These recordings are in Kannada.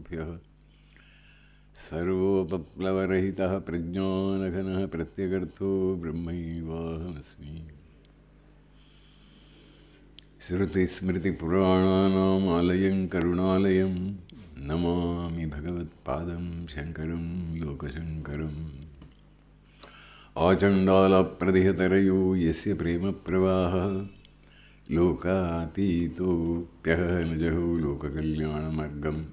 सर्वविघ्नोपशान्तिहेतुभ्यः सर्वोपप्लवरहितः प्रज्ञानघनः प्रत्यगर्थो ब्रह्मैवाहमस्मि। श्रुतिस्मृतिपुराणानाम् आलयं करुणालयं नमामि भगवत्पादं शङ्करं लोकशङ्करम्। आचण्डालप्रदिहतरयो यस्य प्रेमप्रवाहः लोकातीतोऽप्यहनजहो लोककल्याणमार्गम्।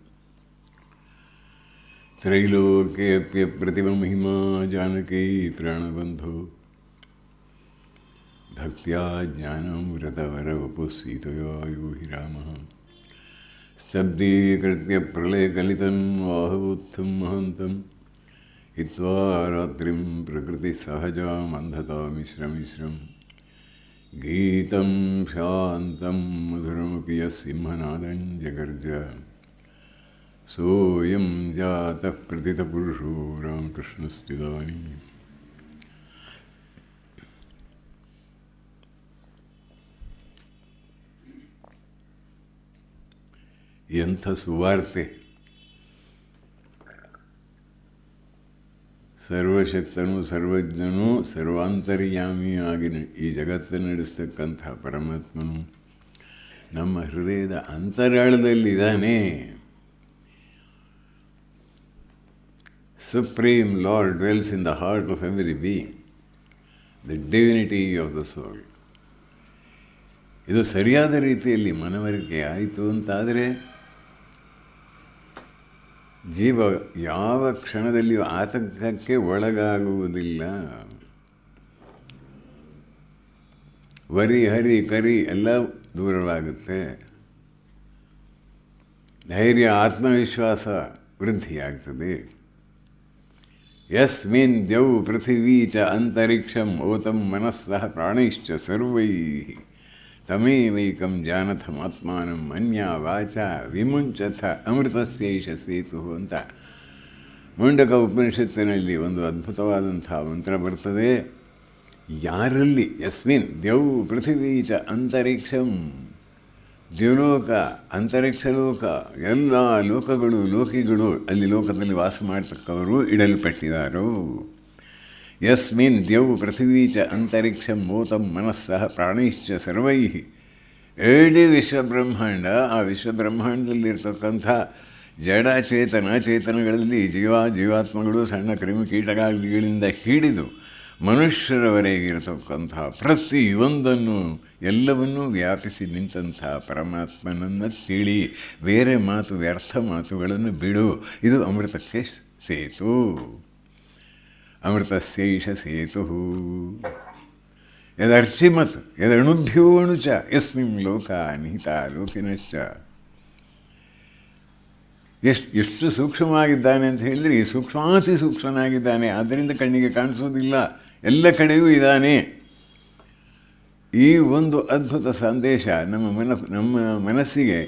त्रैलोक्येऽप्यप्रतिमहिमा जानकी प्राणबन्धो भक्त्या ज्ञानामृतवरवपुः सीतया योहि रामः। स्तब्धीकृत्य प्रलयकलितं वाहवोत्थं महान्तं हित्वा रात्रिं प्रकृतिसहजामन्धतामिश्रमिश्रम्। गीतं शान्तं मधुरमपि यः सिंहनादं जगर्ज सोऽयं जातः प्रथितपुरुषो रामकृष्णस्तिदानीम्। ಎಂಥ ಸುವಾರ್ತೆ! ಸರ್ವಶಕ್ತನೂ ಸರ್ವಜ್ಞನೂ ಸರ್ವಾಂತರ್ಯಾಮಿಯಾಗಿ ಈ ಜಗತ್ತನ್ನು ನಡೆಸ್ತಕ್ಕಂಥ ಪರಮಾತ್ಮನು ನಮ್ಮ ಹೃದಯದ ಅಂತರಾಳದಲ್ಲಿದ್ದಾನೆ. Supreme Lord dwells in the heart of every being, the divinity of the soul. ಇದು ಸರಿಯಾದ ರೀತಿಯಲ್ಲಿ ಮನವರಿಕೆ ಆಯಿತು ಅಂತಾದರೆ ಜೀವ ಯಾವ ಕ್ಷಣದಲ್ಲಿಯೂ ಆತಂಕಕ್ಕೆ ಒಳಗಾಗುವುದಿಲ್ಲ. ವರಿ ಹರಿ ಕರಿ ಎಲ್ಲ ದೂರವಾಗುತ್ತೆ. ಧೈರ್ಯ ಆತ್ಮವಿಶ್ವಾಸ ವೃದ್ಧಿಯಾಗ್ತದೆ. ಯಸ್ಮಿನ್ ದ್ಯೌ ಪೃಥಿವೀ ಚ ಅಂತರಿಕ್ಷಂ ಓತಂ ಮನಸ್ಸಃ ಪ್ರಾಣೈಶ್ಚ ಸರ್ವೈಃ ತಮೇವೈಕಂ ಜಾನಥಮಾತ್ಮಾನಂ ಅನ್ಯಾ ವಾಚ ವಿಮುಂಚಥ ಅಮೃತಸ್ಯೈಷ ಸೇತು ಅಂತ ಮುಂಡಕ ಉಪನಿಷತ್ತಿನಲ್ಲಿ ಒಂದು ಅದ್ಭುತವಾದಂಥ ಮಂತ್ರ ಬರ್ತದೆ. ಯಾರಲ್ಲಿ ಯಸ್ಮಿನ್ ದ್ಯೌ ಪೃಥಿವೀ ಚ ಅಂತರಿಕ್ಷಂ, ದ್ಯುಲೋಕ ಅಂತರಿಕ್ಷ ಲೋಕ ಎಲ್ಲ ಲೋಕಗಳು ಲೋಕಿಗಳು ಅಲ್ಲಿ ಲೋಕದಲ್ಲಿ ವಾಸ ಮಾಡತಕ್ಕವರು ಇಡಲ್ಪಟ್ಟಿದ್ದಾರೋ. ಯಸ್ಮಿನ್ ದ್ಯೌ ಪೃಥಿವೀ ಚ ಅಂತರಿಕ್ಷಂ ಓತಂ ಮನಸ್ಸಃ ಪ್ರಾಣೈಶ್ಚ ಸರ್ವೈಃ. ಇಡೀ ವಿಶ್ವಬ್ರಹ್ಮಾಂಡ, ಆ ವಿಶ್ವಬ್ರಹ್ಮಾಂಡದಲ್ಲಿರ್ತಕ್ಕಂಥ ಜಡ ಚೇತನಗಳಲ್ಲಿ ಜೀವಾತ್ಮಗಳು ಸಣ್ಣ ಕ್ರಿಮಿಕೀಟಗಳಿಂದ ಹಿಡಿದು ಮನುಷ್ಯರವರೆಗಿರತಕ್ಕಂಥ ಪ್ರತಿಯೊಂದನ್ನು ಎಲ್ಲವನ್ನೂ ವ್ಯಾಪಿಸಿ ನಿಂತಹ ಪರಮಾತ್ಮನನ್ನು ತಿಳಿ. ಬೇರೆ ಮಾತು ವ್ಯರ್ಥ ಮಾತುಗಳನ್ನು ಬಿಡು. ಇದು ಅಮೃತಕ್ಕೆ ಸೇತು. ಅಮೃತಸ್ಯೈಷ ಸೇತು ಯದರ್ಚಿಮತ್ ಯದಣುಭ್ಯೋಣು ಚ ಯಸ್ಮಿನ್ ಲೋಕ ನಿಹಿತ ಲೋಕಿನಶ್ಚ. ಎಷ್ಟು ಸೂಕ್ಷ್ಮವಾಗಿದ್ದಾನೆ ಅಂತ ಹೇಳಿದರೆ ಈ ಸೂಕ್ಷ್ಮಾತಿ ಸೂಕ್ಷ್ಮನಾಗಿದ್ದಾನೆ. ಆದ್ದರಿಂದ ಕಣ್ಣಿಗೆ ಕಾಣಿಸೋದಿಲ್ಲ, ಎಲ್ಲ ಕಡೆಯೂ ಇದ್ದಾನೆ. ಈ ಒಂದು ಅದ್ಭುತ ಸಂದೇಶ ನಮ್ಮ ಮನಸ್ಸಿಗೆ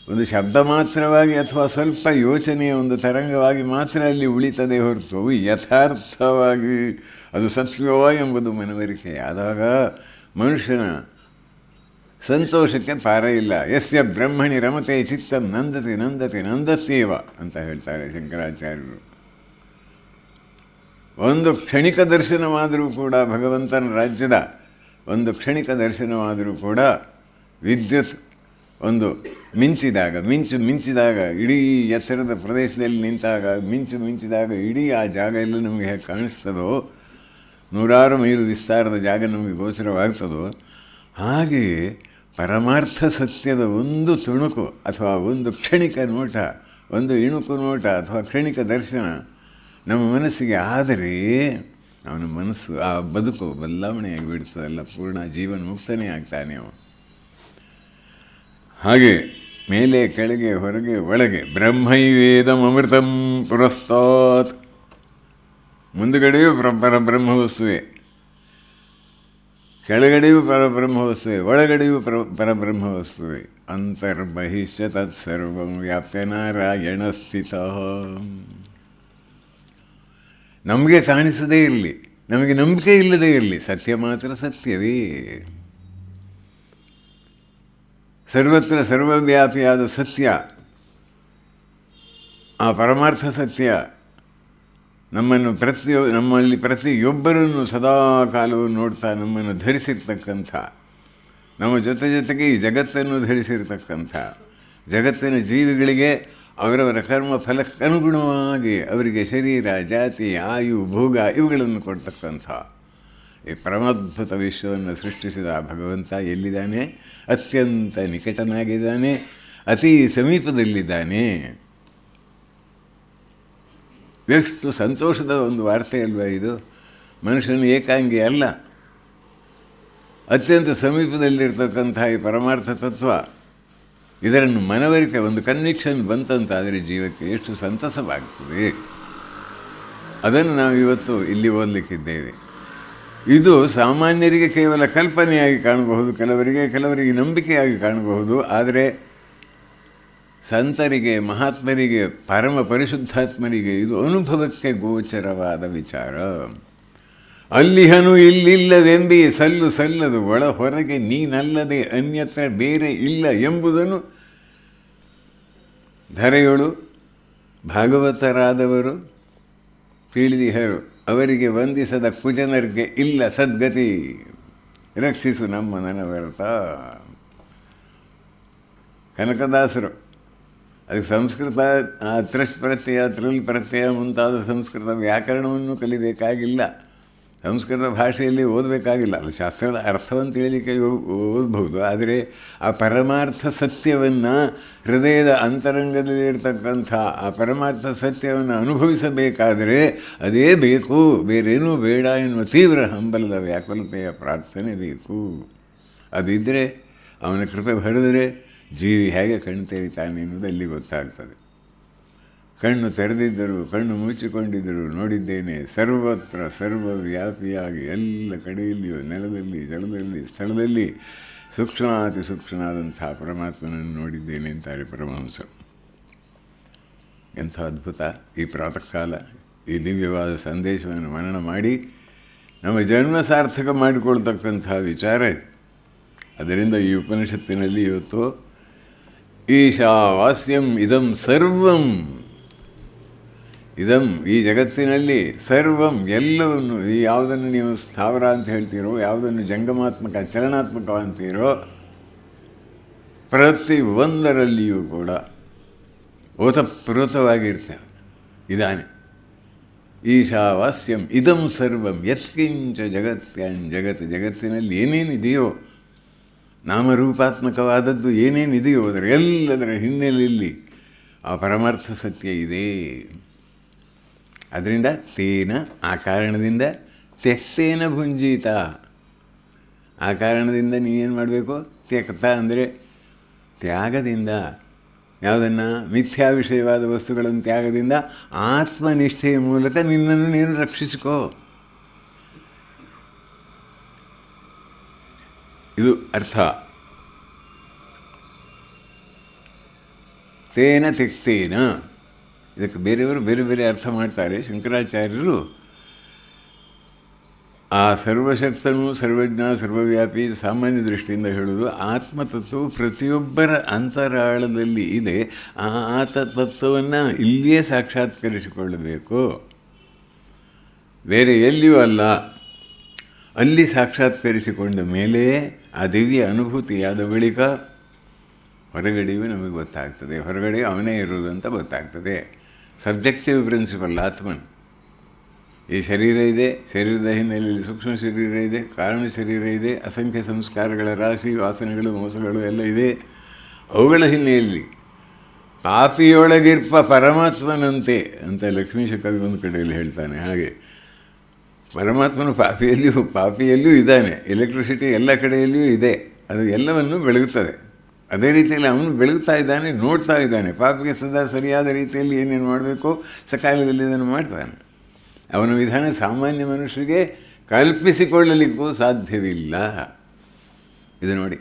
ಒಂದು ಶಬ್ದ ಮಾತ್ರವಾಗಿ ಅಥವಾ ಸ್ವಲ್ಪ ಯೋಚನೆಯ ಒಂದು ತರಂಗವಾಗಿ ಮಾತ್ರ ಅಲ್ಲಿ ಉಳಿತದೆ ಹೊರತು ಯಥಾರ್ಥವಾಗಿ ಅದು ಸತ್ಯವೋ ಎಂಬುದು ಮನವರಿಕೆ ಆದಾಗ ಮನುಷ್ಯನ ಸಂತೋಷಕ್ಕೆ ಪಾರ ಇಲ್ಲ. ಯಸ್ಯ ಬ್ರಹ್ಮಣಿ ರಮತೆ ಚಿತ್ತಂ ನಂದತಿ ನಂದತಿ ನಂದತ್ಯೇವ ಅಂತ ಹೇಳ್ತಾರೆ ಶಂಕರಾಚಾರ್ಯರು. ಒಂದು ಕ್ಷಣಿಕ ದರ್ಶನವಾದರೂ ಕೂಡ ಭಗವಂತನ ರಾಜ್ಯದ ಒಂದು ಕ್ಷಣಿಕ ದರ್ಶನವಾದರೂ ಕೂಡ ವಿದ್ಯುತ್ ಒಂದು ಮಿಂಚಿದಾಗ ಇಡೀ ಎತ್ತರದ ಪ್ರದೇಶದಲ್ಲಿ ನಿಂತಾಗ ಮಿಂಚಿದಾಗ ಇಡೀ ಆ ಜಾಗ ಎಲ್ಲ ನಮಗೆ ಹೇಗೆ ಕಾಣಿಸ್ತದೋ, ನೂರಾರು ಮೈಲು ವಿಸ್ತಾರದ ಜಾಗ ನಮಗೆ ಗೋಚರವಾಗ್ತದೋ, ಹಾಗೆಯೇ ಪರಮಾರ್ಥ ಸತ್ಯದ ಒಂದು ತುಣುಕು ಅಥವಾ ಒಂದು ಕ್ಷಣಿಕ ನೋಟ, ಒಂದು ಇಣುಕು ನೋಟ ಅಥವಾ ಕ್ಷಣಿಕ ದರ್ಶನ ನಮ್ಮ ಮನಸ್ಸಿಗೆ ಆದರೆ ಅವನ ಮನಸ್ಸು ಆ ಬದುಕು ಬದಲಾವಣೆಯಾಗಿ ಬಿಡ್ತದಲ್ಲ, ಪೂರ್ಣ ಜೀವನ ಮುಕ್ತನೇ ಆಗ್ತಾನೆ ಅವ. ಹಾಗೆ ಮೇಲೆ ಕೆಳಗೆ ಹೊರಗೆ ಒಳಗೆ ಬ್ರಹ್ಮೈವೇದಮೃತಂ ಪುರಸ್ತಾತ್. ಮುಂದುಗಡೆಯೂ ಪರಬ್ರಹ್ಮವಸ್ತುವೆ, ಕೆಳಗಡೆಯೂ ಪರಬ್ರಹ್ಮವಸ್ತುವೆ, ಒಳಗಡೆಯೂ ಪರಬ್ರಹ್ಮವಸ್ತುವೆ. ಅಂತರ್ಬಹಿಷ್ಯ ತತ್ಸರ್ವಂ ವ್ಯಾಪ್ಯ ನಾರಾಯಣ ಸ್ಥಿತಃ. ನಮಗೆ ಕಾಣಿಸದೇ ಇರಲಿ, ನಮಗೆ ನಂಬಿಕೆ ಇಲ್ಲದೇ ಇರಲಿ, ಸತ್ಯ ಮಾತ್ರ ಸತ್ಯವೇ. ಸರ್ವತ್ರ ಸರ್ವವ್ಯಾಪಿಯಾದ ಸತ್ಯ ಆ ಪರಮಾರ್ಥ ಸತ್ಯ ನಮ್ಮಲ್ಲಿ ಪ್ರತಿಯೊಬ್ಬರನ್ನು ಸದಾ ಕಾಲವು ನೋಡ್ತಾ ನಮ್ಮನ್ನು ಧರಿಸಿರ್ತಕ್ಕಂಥ, ನಮ್ಮ ಜೊತೆಗೆ ಈ ಜಗತ್ತನ್ನು ಧರಿಸಿರ್ತಕ್ಕಂಥ, ಜಗತ್ತಿನ ಜೀವಿಗಳಿಗೆ ಅವರವರ ಕರ್ಮ ಫಲಕ್ಕನುಗುಣವಾಗಿ ಅವರಿಗೆ ಶರೀರ, ಜಾತಿ, ಆಯು, ಭೋಗ ಇವುಗಳನ್ನು ಕೊಡ್ತಕ್ಕಂಥ ಈ ಪರಮಾದ್ಭುತ ವಿಶ್ವವನ್ನು ಸೃಷ್ಟಿಸಿದ ಭಗವಂತ ಎಲ್ಲಿದ್ದಾನೆ? ಅತ್ಯಂತ ನಿಕಟನಾಗಿದ್ದಾನೆ, ಅತಿ ಸಮೀಪದಲ್ಲಿದ್ದಾನೆ. ಎಷ್ಟು ಸಂತೋಷದ ಒಂದು ವಾರ್ತೆ ಅಲ್ವಾ ಇದು? ಮನುಷ್ಯನು ಏಕಾಂಗಿ ಅಲ್ಲ, ಅತ್ಯಂತ ಸಮೀಪದಲ್ಲಿರ್ತಕ್ಕಂಥ ಈ ಪರಮಾರ್ಥ ತತ್ವ, ಇದರನ್ನು ಮನವರಿಕೆ, ಒಂದು ಕನ್ವಿಕ್ಷನ್ ಬಂತಂತಾದರೆ ಜೀವಕ್ಕೆ ಎಷ್ಟು ಸಂತಸವಾಗ್ತದೆ. ಅದನ್ನು ನಾವು ಇವತ್ತು ಇಲ್ಲಿ ಓದಲಿಕ್ಕಿದ್ದೇವೆ. ಇದು ಸಾಮಾನ್ಯರಿಗೆ ಕೇವಲ ಕಲ್ಪನೆಯಾಗಿ ಕಾಣಬಹುದು, ಕೆಲವರಿಗೆ ನಂಬಿಕೆಯಾಗಿ ಕಾಣಬಹುದು. ಆದರೆ ಸಂತರಿಗೆ, ಮಹಾತ್ಮರಿಗೆ, ಪರಮ ಪರಿಶುದ್ಧಾತ್ಮರಿಗೆ ಇದು ಅನುಭವಕ್ಕೆ ಗೋಚರವಾದ ವಿಚಾರ. ಅಲ್ಲಿಹನು ಇಲ್ಲಿಲ್ಲವೆಂಬಿ ಸಲ್ಲದು ಒಳ ಹೊರಗೆ ನೀನಲ್ಲದೆ ಅನ್ಯತ್ರ ಬೇರೆ ಇಲ್ಲ ಎಂಬುದನ್ನು ಧರೆಯೊಳು ಭಾಗವತರಾದವರು ತಿಳಿದಿಹರು. ಅವರಿಗೆ ವಂದಿಸದ ಕುಜನರಿಗೆ ಇಲ್ಲ ಸದ್ಗತಿ. ರಕ್ಷಿಸು ನಮ್ಮ ನನವರ್ತ. ಕನಕದಾಸರು ಅದಕ್ಕೆ ಸಂಸ್ಕೃತ ತ್ರಶ್ ಪ್ರತ್ಯಯ, ತ್ರಿಲ್ ಪ್ರತ್ಯಯ ಮುಂತಾದ ಸಂಸ್ಕೃತ ವ್ಯಾಕರಣವನ್ನು ಕಲಿಬೇಕಾಗಿಲ್ಲ, ಸಂಸ್ಕೃತ ಭಾಷೆಯಲ್ಲಿ ಓದಬೇಕಾಗಿಲ್ಲ. ಅದು ಶಾಸ್ತ್ರದ ಅರ್ಥವನ್ನು ತಿಳಿಲಿಕ್ಕೆ ಓದಬಹುದು. ಆದರೆ ಆ ಪರಮಾರ್ಥ ಸತ್ಯವನ್ನು, ಹೃದಯದ ಅಂತರಂಗದಲ್ಲಿರ್ತಕ್ಕಂಥ ಆ ಪರಮಾರ್ಥ ಸತ್ಯವನ್ನು ಅನುಭವಿಸಬೇಕಾದರೆ ಅದೇ ಬೇಕು, ಬೇರೇನೂ ಬೇಡ ಎನ್ನುವ ತೀವ್ರ ಹಂಬಲದ ವ್ಯಾಕುಲತೆಯ ಪ್ರಾರ್ಥನೆ ಬೇಕು. ಅದಿದ್ದರೆ, ಅವನ ಕೃಪೆ ಹರಿದರೆ ಜೀವಿ ಹೇಗೆ ಕಣ್ಣು ತೆರೀತಾನೆ ಎನ್ನುವುದು ಅಲ್ಲಿ ಗೊತ್ತಾಗ್ತದೆ. ಕಣ್ಣು ತೆರೆದಿದ್ದರು, ಕಣ್ಣು ಮುಚ್ಚಿಕೊಂಡಿದ್ದರು, ನೋಡಿದ್ದೇನೆ ಸರ್ವತ್ರ ಸರ್ವವ್ಯಾಪಿಯಾಗಿ ಎಲ್ಲ ಕಡೆಯಲ್ಲಿಯೂ, ನೆಲದಲ್ಲಿ, ಜಲದಲ್ಲಿ, ಸ್ಥಳದಲ್ಲಿ ಸೂಕ್ಷ್ಮಾತಿ ಸೂಕ್ಷ್ಮನಾದಂಥ ಪರಮಾತ್ಮನನ್ನು ನೋಡಿದ್ದೇನೆ ಅಂತಾರೆ ಪರಮಹಂಸರು. ಎಂಥ ಅದ್ಭುತ ಈ ಪ್ರಾತಃ ಕಾಲ, ಈ ದಿವ್ಯವಾದ ಸಂದೇಶವನ್ನು ಮನನ ಮಾಡಿ ನಮ್ಮ ಜನ್ಮ ಸಾರ್ಥಕ ಮಾಡಿಕೊಳ್ತಕ್ಕಂಥ ವಿಚಾರ ಇದು. ಅದರಿಂದ ಈ ಉಪನಿಷತ್ತಿನಲ್ಲಿ ಇವತ್ತು ಈಶಾವಾಸ್ಯಂ ಇದಂ ಸರ್ವಂ, ಇದಂ ಈ ಜಗತ್ತಿನಲ್ಲಿ ಸರ್ವಂ ಎಲ್ಲವನ್ನು, ಈ ಯಾವುದನ್ನು ನೀವು ಸ್ಥಾವರ ಅಂತ ಹೇಳ್ತೀರೋ, ಯಾವುದನ್ನು ಜಂಗಮಾತ್ಮಕ ಚಲನಾತ್ಮಕ ಅಂತೀರೋ, ಪ್ರತಿ ಒಂದರಲ್ಲಿಯೂ ಕೂಡ ಓತಪ್ರೋತವಾಗಿರ್ತೇವೆ ಇದ್ದಾನೆ. ಈಶಾವಾಸ್ಯಂ ಇದಂ ಸರ್ವಂ ಯತ್ಕಿಂಚ ಜಗತ್ಯಾನ್ ಜಗತ್, ಜಗತ್ತಿನಲ್ಲಿ ಏನೇನಿದೆಯೋ ನಾಮರೂಪಾತ್ಮಕವಾದದ್ದು ಏನೇನಿದೆಯೋ ಅದರ ಎಲ್ಲದರ ಹಿನ್ನೆಲೆಯಲ್ಲಿ ಆ ಪರಮಾರ್ಥ ಸತ್ಯ ಇದೆ. ಅದರಿಂದ ತೇನ, ಆ ಕಾರಣದಿಂದ, ತ್ಯಕ್ತೇನ ಭುಂಜೀತ, ಆ ಕಾರಣದಿಂದ ನೀನೇನು ಮಾಡಬೇಕು? ತ್ಯಕ್ತ ಅಂದರೆ ತ್ಯಾಗದಿಂದ, ಯಾವುದನ್ನು? ಮಿಥ್ಯಾ ವಿಷಯವಾದ ವಸ್ತುಗಳನ್ನು ತ್ಯಾಗದಿಂದ ಆತ್ಮನಿಷ್ಠೆಯ ಮೂಲಕ ನಿನ್ನನ್ನು ನೀನು ರಕ್ಷಿಸಿಕೋ. ಇದು ಅರ್ಥ. ತೇನ ತ್ಯಕ್ತೇನ, ಇದಕ್ಕೆ ಬೇರೆಯವರು ಬೇರೆ ಬೇರೆ ಅರ್ಥ ಮಾಡ್ತಾರೆ. ಶಂಕರಾಚಾರ್ಯರು ಆ ಸರ್ವಶಕ್ತನೂ ಸರ್ವಜ್ಞ ಸರ್ವವ್ಯಾಪಿ ಸಾಮಾನ್ಯ ದೃಷ್ಟಿಯಿಂದ ಹೇಳೋದು, ಆತ್ಮತತ್ವವು ಪ್ರತಿಯೊಬ್ಬರ ಅಂತರಾಳದಲ್ಲಿ ಇದೆ. ಆ ಆತ್ಮತತ್ವವನ್ನು ಇಲ್ಲಿಯೇ ಸಾಕ್ಷಾತ್ಕರಿಸಿಕೊಳ್ಳಬೇಕು, ಬೇರೆ ಎಲ್ಲಿಯೂ ಅಲ್ಲ. ಅಲ್ಲಿ ಸಾಕ್ಷಾತ್ಕರಿಸಿಕೊಂಡ ಮೇಲೆ ಆ ದಿವ್ಯ ಅನುಭೂತಿಯಾದ ಬಳಿಕ ಹೊರಗಡೆಯೂ ನಮಗೆ ಗೊತ್ತಾಗ್ತದೆ. ಹೊರಗಡೆ ಅವನೇ ಇರುವುದಂತ ಗೊತ್ತಾಗ್ತದೆ. Subjective principle Atman. ಈ ಶರೀರ ಇದೆ, ಶರೀರದ ಹಿನ್ನೆಲೆಯಲ್ಲಿ ಸೂಕ್ಷ್ಮ ಶರೀರ ಇದೆ, ಕಾರಣ ಶರೀರ ಇದೆ, ಅಸಂಖ್ಯ ಸಂಸ್ಕಾರಗಳ ರಾಶಿ, ವಾಸನೆಗಳು, ಮೋಸಗಳು ಎಲ್ಲ ಇವೆ. ಅವುಗಳ ಹಿನ್ನೆಲೆಯಲ್ಲಿ ಪಾಪಿಯೊಳಗಿರ್ಪ ಪರಮಾತ್ಮನಂತೆ ಅಂತ ಲಕ್ಷ್ಮೀಶ ಕವಿ ಒಂದು ಕಡೆಯಲ್ಲಿ ಹೇಳ್ತಾನೆ. ಹಾಗೆ ಪರಮಾತ್ಮನು ಪಾಪಿಯಲ್ಲಿಯೂ ಇದ್ದಾನೆ. ಎಲೆಕ್ಟ್ರಿಸಿಟಿ ಎಲ್ಲ ಕಡೆಯಲ್ಲಿಯೂ ಇದೆ, ಅದು ಎಲ್ಲವನ್ನು ಬೆಳಗುತ್ತದೆ. ಅದೇ ರೀತಿಯಲ್ಲಿ ಅವನು ಬೆಳಗ್ತಾ ಇದ್ದಾನೆ, ನೋಡ್ತಾ ಇದ್ದಾನೆ. ಪಾಪಿಗೆ ಸದಾ ಸರಿಯಾದ ರೀತಿಯಲ್ಲಿ ಏನೇನು ಮಾಡಬೇಕೋ ಸಕಾಲದಲ್ಲಿ ಇದನ್ನು ಮಾಡ್ತಾನೆ. ಅವನ ವಿಧಾನ ಸಾಮಾನ್ಯ ಮನುಷ್ಯರಿಗೆ ಕಲ್ಪಿಸಿಕೊಳ್ಳಲಿಕ್ಕೂ ಸಾಧ್ಯವಿಲ್ಲ. ಇದು ನೋಡಿ,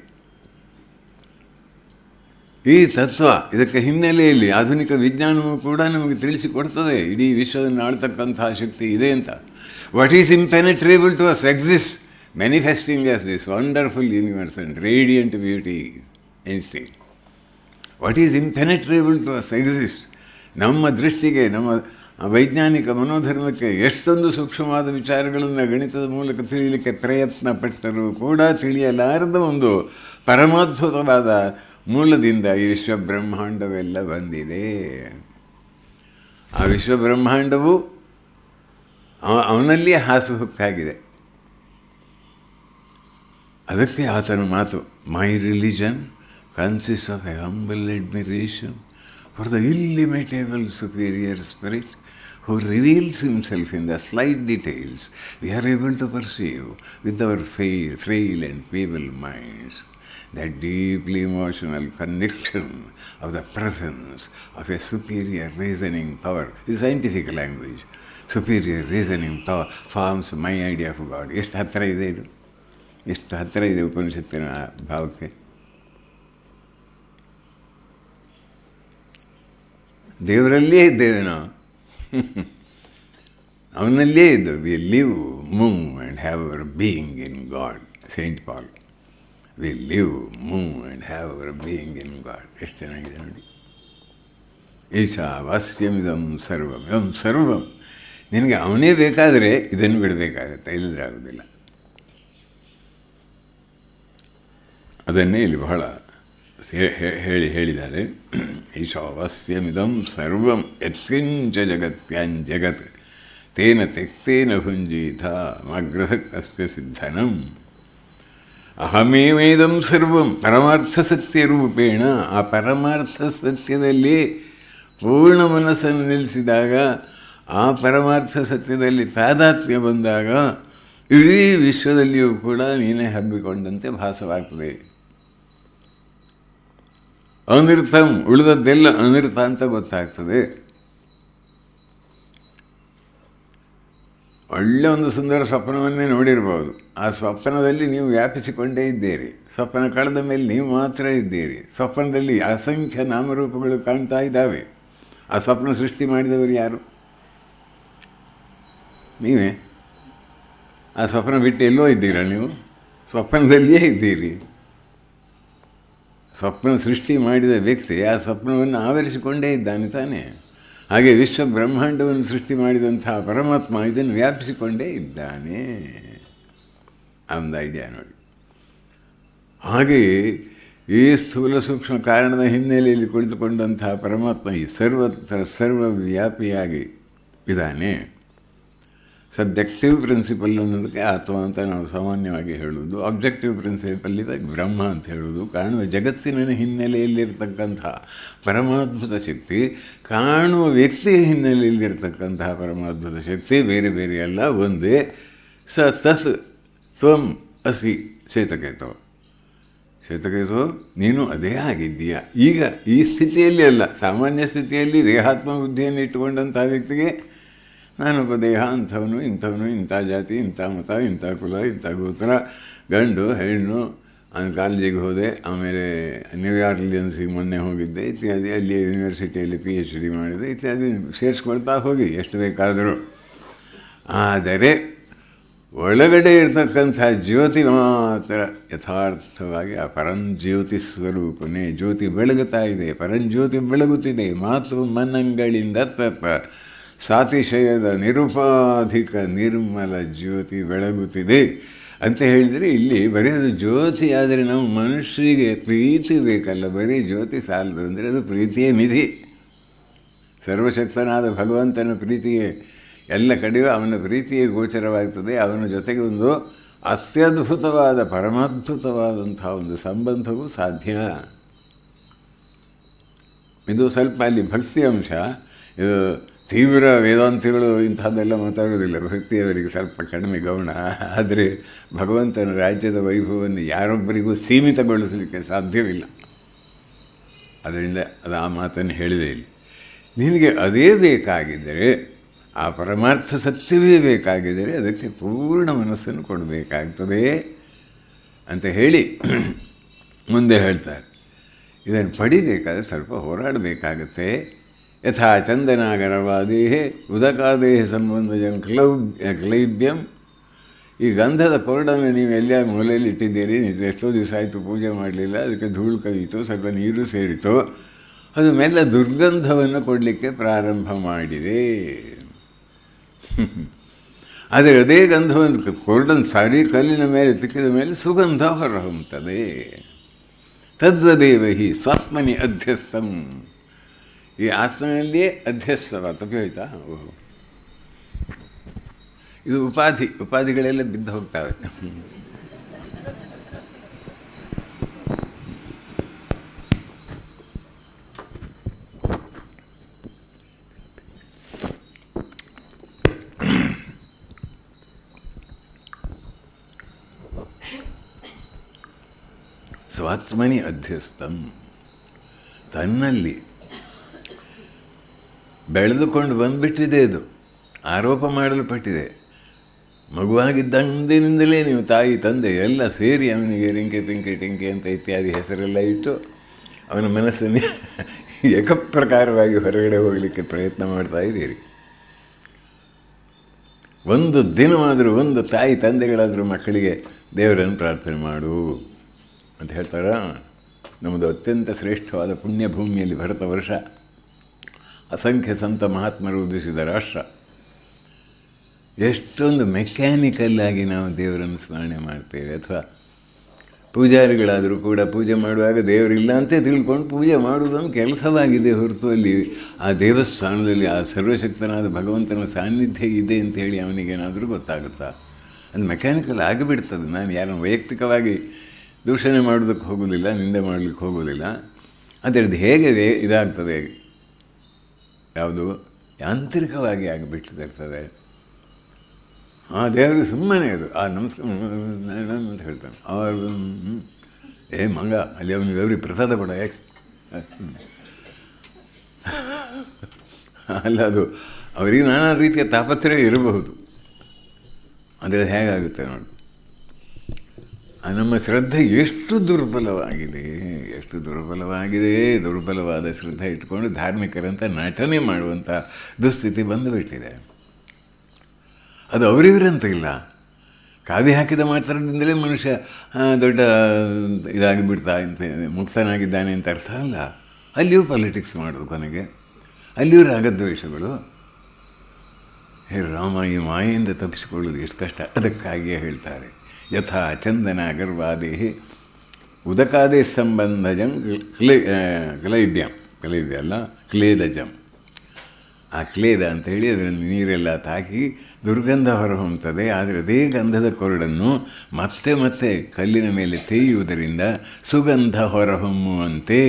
ಈ ತತ್ವ, ಇದಕ್ಕೆ ಹಿನ್ನೆಲೆಯಲ್ಲಿ ಆಧುನಿಕ ವಿಜ್ಞಾನವೂ ಕೂಡ ನಮಗೆ ತಿಳಿಸಿಕೊಡ್ತದೆ. ಇಡೀ ವಿಶ್ವವನ್ನು ಆಳ್ತಕ್ಕಂತಹ ಶಕ್ತಿ ಇದೆ ಅಂತ. What is impenetrable to us exist, manifesting as this wonderful universe and radiant beauty Einstein. What is impenetrable to us exists, ನಮ್ಮ ದೃಷ್ಟಿಗೆ, ನಮ್ಮ ವೈಜ್ಞಾನಿಕ ಮನೋಧರ್ಮಕ್ಕೆ ಎಷ್ಟೊಂದು ಸೂಕ್ಷ್ಮವಾದ ವಿಚಾರಗಳನ್ನು ಗಣಿತದ ಮೂಲಕ ತಿಳಿಯಲಿಕ್ಕೆ ಪ್ರಯತ್ನ ಪಟ್ಟರೂ ಕೂಡ ತಿಳಿಯಲಾರದ ಒಂದು ಪರಮಾದ್ಭುತವಾದ ಮೂಲದಿಂದ ಈ ವಿಶ್ವಬ್ರಹ್ಮಾಂಡವೆಲ್ಲ ಬಂದಿದೆ. ಆ ವಿಶ್ವಬ್ರಹ್ಮಾಂಡವು ಅವನಲ್ಲಿಯೇ ಹಾಸುಹೊಕ್ಕಾಗಿದೆ. ಅದಕ್ಕೆ ಆತನ ಮಾತು, ಮೈ religion consist of A humble admiration for the illimitable superior spirit who reveals himself in the slight details we are able to perceive with our frail and feeble minds. That deeply emotional connection of the presence of a superior reasoning power is scientific language. Superior reasoning power forms my idea of God. ಎಷ್ಟು ಹತ್ತಿರ ಇದೆ ಇದು, ಎಷ್ಟು ಹತ್ತಿರ ಇದೆ ಉಪನಿಷತ್ತಿನ ಭಾವಕ್ಕೆ. ದೇವರಲ್ಲಿಯೇ ಇದ್ದೇವೆ ನಾವು, ಅವನಲ್ಲಿಯೇ ಇದ್ದೇವೆ. We live, move and have our being in God. Saint Paul, we live, move and have our being in God. ಎಷ್ಟು ಚೆನ್ನಾಗಿದೆ ನೋಡಿ. ಈಶಾವಾಸ್ಯಮಿದಂ ಸರ್ವಂ, ಇದಂ ಸರ್ವಂ. ನಿನಗೆ ಅವನೇ ಬೇಕಾದರೆ ಇದನ್ನು ಬಿಡಬೇಕಾಗತ್ತೆ, ಇಲ್ಲದ್ರೆ ಆಗೋದಿಲ್ಲ. ಅದನ್ನೇ ಇಲ್ಲಿ ಬಹಳ ಹೇಳಿದ್ದಾರೆ. ಈಶಾವಾಸ್ಯಮಿದಂ ಸರ್ವಂ ಯತ್ಕಿಂಚ ಜಗತ್ಯಾಂಜಗತ್ ತೇನ ತೆಕ್ತೇನ ಭುಂಜೀತ ಮಗ್ರಹ ಕಸ್ಯ ಸಿದ್ಧನಂ. ಅಹಮೇವೇದಂ ಸರ್ವಂ ಪರಮಾರ್ಥ ಸತ್ಯರೂಪೇಣ. ಆ ಪರಮಾರ್ಥ ಸತ್ಯದಲ್ಲಿ ಪೂರ್ಣ ಮನಸ್ಸನ್ನು ನಿಲ್ಲಿಸಿದಾಗ, ಆ ಪರಮಾರ್ಥ ಸತ್ಯದಲ್ಲಿ ತಾದಾತ್ಮ್ಯ ಬಂದಾಗ ಇಡೀ ವಿಶ್ವದಲ್ಲಿಯೂ ಕೂಡ ನೀನೇ ಹಬ್ಬಿಕೊಂಡಂತೆ ಭಾಸವಾಗ್ತದೆ. ಅನೃತಂ, ಉಳಿದದ್ದೆಲ್ಲ ಅನೃತ ಅಂತ ಗೊತ್ತಾಗ್ತದೆ. ಒಳ್ಳೆ ಒಂದು ಸುಂದರ ಸ್ವಪ್ನವನ್ನೇ ನೋಡಿರ್ಬೋದು. ಆ ಸ್ವಪ್ನದಲ್ಲಿ ನೀವು ವ್ಯಾಪಿಸಿಕೊಂಡೇ ಇದ್ದೀರಿ. ಸ್ವಪ್ನ ಕಳೆದ ಮೇಲೆ ನೀವು ಮಾತ್ರ ಇದ್ದೀರಿ. ಸ್ವಪ್ನದಲ್ಲಿ ಅಸಂಖ್ಯ ನಾಮರೂಪಗಳು ಕಾಣ್ತಾ ಇದ್ದಾವೆ. ಆ ಸ್ವಪ್ನ ಸೃಷ್ಟಿ ಮಾಡಿದವರು ಯಾರು? ನೀವೇ. ಆ ಸ್ವಪ್ನ ಬಿಟ್ಟು ಎಲ್ಲೋ ಇದ್ದೀರಾ ನೀವು? ಸ್ವಪ್ನದಲ್ಲಿಯೇ ಇದ್ದೀರಿ. ಸ್ವಪ್ನ ಸೃಷ್ಟಿ ಮಾಡಿದ ವ್ಯಕ್ತಿ ಆ ಸ್ವಪ್ನವನ್ನು ಆವರಿಸಿಕೊಂಡೇ ಇದ್ದಾನೆ ತಾನೇ. ಹಾಗೆ ವಿಶ್ವ ಬ್ರಹ್ಮಾಂಡವನ್ನು ಸೃಷ್ಟಿ ಮಾಡಿದಂತಹ ಪರಮಾತ್ಮ ಇದನ್ನು ವ್ಯಾಪಿಸಿಕೊಂಡೇ ಇದ್ದಾನೆ. ಒಂದು ಐಡಿಯಾ ನೋಡಿ. ಹಾಗೆಯೇ ಈ ಸ್ಥೂಲ ಸೂಕ್ಷ್ಮ ಕಾರಣದ ಹಿನ್ನೆಲೆಯಲ್ಲಿ ಕುಳಿತುಕೊಂಡಂತಹ ಪರಮಾತ್ಮ ಈ ಸರ್ವತ್ರ ಸರ್ವವ್ಯಾಪಿಯಾಗಿ ಇದ್ದಾನೆ. ಸಬ್ಜೆಕ್ಟಿವ್ ಪ್ರಿನ್ಸಿಪಲ್ ಅನ್ನೋದಕ್ಕೆ ಆತ್ಮ ಅಂತ ನಾವು ಸಾಮಾನ್ಯವಾಗಿ ಹೇಳುವುದು. ಆಬ್ಜೆಕ್ಟಿವ್ ಪ್ರಿನ್ಸಿಪಲ್ ಇದಕ್ಕೆ ಬ್ರಹ್ಮ ಅಂತ ಹೇಳುವುದು. ಕಾಣುವ ಜಗತ್ತಿನ ಹಿನ್ನೆಲೆಯಲ್ಲಿರ್ತಕ್ಕಂತಹ ಪರಮಾದ್ಭುತ ಶಕ್ತಿ, ಕಾಣುವ ವ್ಯಕ್ತಿಯ ಹಿನ್ನೆಲೆಯಲ್ಲಿರ್ತಕ್ಕಂತಹ ಪರಮಾದ್ಭುತ ಶಕ್ತಿ ಬೇರೆ ಬೇರೆ ಅಲ್ಲ, ಒಂದೇ. ಸ ತತ್ ತ್ವಂ ಅಸಿ ಶ್ವೇತಕೇತೋ. ಶ್ವೇತಕೇತೋ, ನೀನು ಅದೇ ಆಗಿದ್ದೀಯ. ಈಗ ಈ ಸ್ಥಿತಿಯಲ್ಲಿ ಅಲ್ಲ, ಸಾಮಾನ್ಯ ಸ್ಥಿತಿಯಲ್ಲಿ ದೇಹಾತ್ಮ ಬುದ್ಧಿಯನ್ನು ಇಟ್ಟುಕೊಂಡಂಥ ವ್ಯಕ್ತಿಗೆ ನಾನೊಬ್ಬ ದೇಹ, ಅಂಥವನು ಇಂಥವನು, ಇಂಥ ಜಾತಿ, ಇಂಥ ಮತ, ಇಂಥ ಕುಲ, ಇಂಥ ಗೋತ್ರ, ಗಂಡು ಹೆಣ್ಣು, ಕಾಲೇಜಿಗೆ ಹೋದೆ, ಆಮೇಲೆ ನ್ಯೂಯಾರ್ಲಿಯನ್ಸಿಗೆ ಮೊನ್ನೆ ಹೋಗಿದ್ದೆ ಇತ್ಯಾದಿ, ಅಲ್ಲಿ ಯೂನಿವರ್ಸಿಟಿಯಲ್ಲಿ PhD ಮಾಡಿದೆ ಇತ್ಯಾದಿ ಸೇರಿಸ್ಕೊಳ್ತಾ ಹೋಗಿ ಎಷ್ಟು ಬೇಕಾದರೂ. ಆದರೆ ಒಳಗಡೆ ಇರ್ತಕ್ಕಂಥ ಜ್ಯೋತಿ ಮಾತ್ರ ಯಥಾರ್ಥವಾಗಿ ಆ ಪರಂಜ್ಯೋತಿ ಸ್ವರೂಪನೇ. ಜ್ಯೋತಿ ಬೆಳಗುತ್ತಾ ಇದೆ, ಪರಂಜ್ಯೋತಿ ಬೆಳಗುತ್ತಿದೆ. ಮಾತು ಮನಗಳಿಂದ ತತ್ತ ಸಾತಿಶಯದ ನಿರುಪಾಧಿಕ ನಿರ್ಮಲ ಜ್ಯೋತಿ ಬೆಳಗುತ್ತಿದೆ ಅಂತ ಹೇಳಿದರೆ, ಇಲ್ಲಿ ಬರೀ ಅದು ಜ್ಯೋತಿ ಆದರೆ ನಾವು ಮನುಷ್ಯರಿಗೆ ಪ್ರೀತಿ ಬೇಕಲ್ಲ, ಬರೀ ಜ್ಯೋತಿ ಸಾಲದು. ಅಂದರೆ ಅದು ಪ್ರೀತಿಯೇ ಮಿತಿ. ಸರ್ವಶಕ್ತನಾದ ಭಗವಂತನ ಪ್ರೀತಿಯೇ ಎಲ್ಲ ಕಡೆಯೂ ಅವನ ಪ್ರೀತಿಯೇ ಗೋಚರವಾಗ್ತದೆ. ಅವನ ಜೊತೆಗೆ ಒಂದು ಅತ್ಯದ್ಭುತವಾದ ಪರಮಾದ್ಭುತವಾದಂಥ ಒಂದು ಸಂಬಂಧವೂ ಸಾಧ್ಯ. ಇದು ಸ್ವಲ್ಪ ಅಲ್ಲಿ ಭಕ್ತಿ ಅಂಶ. ಇದು ತೀವ್ರ ವೇದಾಂತಿಗಳು ಇಂಥದ್ದೆಲ್ಲ ಮಾತಾಡೋದಿಲ್ಲ. ಭಕ್ತಿಯವರಿಗೆ ಸ್ವಲ್ಪ ಕಡಿಮೆ ಗಮನ. ಆದರೆ ಭಗವಂತನ ರಾಜ್ಯದ ವೈಭವವನ್ನು ಯಾರೊಬ್ಬರಿಗೂ ಸೀಮಿತಗೊಳಿಸಲಿಕ್ಕೆ ಸಾಧ್ಯವಿಲ್ಲ. ಅದರಿಂದ ಅದು ಆ ಮಾತನ್ನು ಹೇಳಿದೆ ಇಲ್ಲಿ. ನಿನಗೆ ಅದೇ ಬೇಕಾಗಿದ್ದರೆ, ಆ ಪರಮಾರ್ಥ ಸತ್ಯವೇ ಬೇಕಾಗಿದ್ದರೆ ಅದಕ್ಕೆ ಪೂರ್ಣ ಮನಸ್ಸನ್ನು ಕೊಡಬೇಕಾಗ್ತದೆ ಅಂತ ಹೇಳಿ ಮುಂದೆ ಹೇಳ್ತಾರೆ. ಇದನ್ನು ಪಡಿಬೇಕಾದ್ರೆ ಸ್ವಲ್ಪ ಹೋರಾಡಬೇಕಾಗತ್ತೆ. ಯಥಾ ಚಂದನಾಗರವಾದೇಹೇ ಉದಕಾದೇಹ ಸಂಬಂಧಜಂ ಕ್ಲೈಬ್ಯಂ. ಈ ಗಂಧದ ಕೊರಡನ್ನು ನೀವು ಎಲ್ಲ ಮೂಲೆಯಲ್ಲಿ ಇಟ್ಟಿದ್ದೀರಿ, ನೀವು ಎಷ್ಟೋ ದಿವಸ ಆಯಿತು ಪೂಜೆ ಮಾಡಲಿಲ್ಲ, ಅದಕ್ಕೆ ಧೂಳು ಕವಿಯಿತು, ಸ್ವಲ್ಪ ನೀರು ಸೇರಿತು. ಅದು ಮೇಲೆ ದುರ್ಗಂಧವನ್ನು ಕೊಡಲಿಕ್ಕೆ ಪ್ರಾರಂಭ ಮಾಡಿದೆ. ಆದರೆ ಅದೇ ಗಂಧವನ್ನು ಕೊರಡನ್ನು ಸಾರಿ ಕಲ್ಲಿನ ಮೇಲೆ ತಿಕ್ಕಿದ ಮೇಲೆ ಸುಗಂಧ ಹೊರಹೊಮ್ಮುತ್ತದೆ. ತದ್ವದೇವ ಹಿ ಸ್ವಾತ್ಮನಿ ಅಧ್ಯಸ್ಥಂ. ಈ ಆತ್ಮನಲ್ಲಿಯೇ ಅಧ್ಯಸ್ಥವ. ತಪ್ಪೋಯ್ತಾ? ಇದು ಉಪಾಧಿಗಳೆಲ್ಲ ಬಿದ್ದು ಹೋಗ್ತವೆ. ಸ್ವಾತ್ಮನಿ ಅಧ್ಯಸ್ಥಂ. ತನ್ನಲ್ಲಿ ಬೆಳೆದುಕೊಂಡು ಬಂದುಬಿಟ್ಟಿದೆ. ಇದು ಆರೋಪ ಮಾಡಲ್ಪಟ್ಟಿದೆ. ಮಗುವಾಗಿದ್ದಂದಿನಿಂದಲೇ ನೀವು ತಾಯಿ ತಂದೆ ಎಲ್ಲ ಸೇರಿ ಅವನಿಗೆ ರಿಂಕೆ ಪಿಂಕೆ ಟಿಂಕೆ ಅಂತ ಇತ್ಯಾದಿ ಹೆಸರೆಲ್ಲ ಇಟ್ಟು ಅವನ ಮನಸ್ಸನ್ನು ಏಕಪ್ರಕಾರವಾಗಿ ಹೊರಗಡೆ ಹೋಗಲಿಕ್ಕೆ ಪ್ರಯತ್ನ ಮಾಡ್ತಾ ಇದ್ದೀರಿ. ಒಂದು ದಿನವಾದರೂ ಒಂದು ತಾಯಿ ತಂದೆಗಳಾದರೂ ಮಕ್ಕಳಿಗೆ ದೇವರನ್ನು ಪ್ರಾರ್ಥನೆ ಮಾಡು ಅಂತ ಹೇಳ್ತಾರ. ನಮ್ಮದು ಅತ್ಯಂತ ಶ್ರೇಷ್ಠವಾದ ಪುಣ್ಯಭೂಮಿಯಲ್ಲಿ ಭರತ ವರ್ಷ, ಅಸಂಖ್ಯ ಸಂತ ಮಹಾತ್ಮರು ಉದಿಸಿದ ರಾಷ್ಟ್ರ. ಎಷ್ಟೊಂದು ಮೆಕ್ಯಾನಿಕಲ್ಲಾಗಿ ನಾವು ದೇವರನ್ನು ಸ್ಮರಣೆ ಮಾಡ್ತೇವೆ. ಅಥವಾ ಪೂಜಾರಿಗಳಾದರೂ ಕೂಡ ಪೂಜೆ ಮಾಡುವಾಗ ದೇವರಿಲ್ಲ ಅಂತ ತಿಳ್ಕೊಂಡು ಪೂಜೆ ಮಾಡುವುದೊಂದು ಕೆಲಸವಾಗಿದೆ ಹೊರತು ಅಲ್ಲಿ ಆ ದೇವಸ್ಥಾನದಲ್ಲಿ ಆ ಸರ್ವಶಕ್ತನಾದ ಭಗವಂತನ ಸಾನ್ನಿಧ್ಯ ಇದೆ ಅಂಥೇಳಿ ಅವನಿಗೇನಾದರೂ ಗೊತ್ತಾಗುತ್ತಾ? ಅದು ಮೆಕ್ಯಾನಿಕಲ್ ಆಗಿಬಿಡ್ತದೆ. ನಾನು ಯಾರನ್ನು ವೈಯಕ್ತಿಕವಾಗಿ ದೂಷಣೆ ಮಾಡೋದಕ್ಕೆ ಹೋಗೋದಿಲ್ಲ, ನಿಂದೆ ಮಾಡಲಿಕ್ಕೆ ಹೋಗೋದಿಲ್ಲ. ಅದರದ್ದು ಹೇಗೆ ಇದಾಗ್ತದೆ, ಯಾವುದು ಯಾಂತ್ರಿಕವಾಗಿ ಆಗಿಬಿಟ್ಟಿರ್ತದೆ. ಆ ದೇವರು ಸುಮ್ಮನೆ ಅದು ಆ ನಮಸ್ಕಾರ ಅಂತ ಹೇಳ್ತಾನೆ. ಅವರು ಮಂಗ ಅಲ್ಲಿ ಅವನಿಗೆ ಅವ್ರಿಗೆ ಪ್ರಸಾದ ಕೊಡ ಯಾಕೆ ಅಲ್ಲ, ಅದು ಅವರಿಗೆ ನಾನಾ ರೀತಿಯ ತಾಪತ್ರಯ ಇರಬಹುದು. ಆದರೆ ಹೇಗಾಗುತ್ತೆ ನೋಡಿ, ನಮ್ಮ ಶ್ರದ್ಧೆ ಎಷ್ಟು ದುರ್ಬಲವಾಗಿದೆ, ಎಷ್ಟು ದುರ್ಬಲವಾಗಿದೆ. ದುರ್ಬಲವಾದ ಶ್ರದ್ಧೆ ಇಟ್ಕೊಂಡು ಧಾರ್ಮಿಕರಂತ ನಟನೆ ಮಾಡುವಂಥ ದುಸ್ಥಿತಿ ಬಂದುಬಿಟ್ಟಿದೆ. ಅದು ಅವರಿವರಂತ ಇಲ್ಲ. ಕಾವ್ಯ ಹಾಕಿದ ಮಾತ್ರದಿಂದಲೇ ಮನುಷ್ಯ ದೊಡ್ಡ ಇದಾಗಿಬಿಡ್ತಾ ಅಂತ ಮುಕ್ತನಾಗಿದ್ದಾನೆ ಅಂತ ಅರ್ಥ ಅಲ್ಲ. ಅಲ್ಲಿಯೂ ಪಾಲಿಟಿಕ್ಸ್ ಮಾಡೋದು ಕೊನೆಗೆ, ಅಲ್ಲಿಯೂ ರಾಗದ್ವೇಷಗಳು. ಹೇ ರಾಮ, ಈ ಮಾಯೆಯಿಂದ ತಪ್ಪಿಸಿಕೊಳ್ಳೋದು ಎಷ್ಟು ಕಷ್ಟ. ಅದಕ್ಕಾಗಿಯೇ ಹೇಳ್ತಾರೆ, ಯಥಾ ಚಂದನ ಗರ್ವಾದಿ ಉದಕಾದಿ ಸಂಬಂಧಜಂ ಕ್ಲೈಬ್ಯ ಅಲ್ಲ ಕ್ಲೇದಜಂ. ಆ ಕ್ಲೇದ ಅಂಥೇಳಿ ಅದರಲ್ಲಿ ನೀರೆಲ್ಲ ತಾಕಿ ದುರ್ಗಂಧ ಹೊರಹೊಮ್ಮುತ್ತದೆ. ಆದರೆ ಅದೇ ಗಂಧದ ಕೊರಡನ್ನು ಮತ್ತೆ ಮತ್ತೆ ಕಲ್ಲಿನ ಮೇಲೆ ತೇಯುವುದರಿಂದ ಸುಗಂಧ ಹೊರಹೊಮ್ಮುವಂತೆ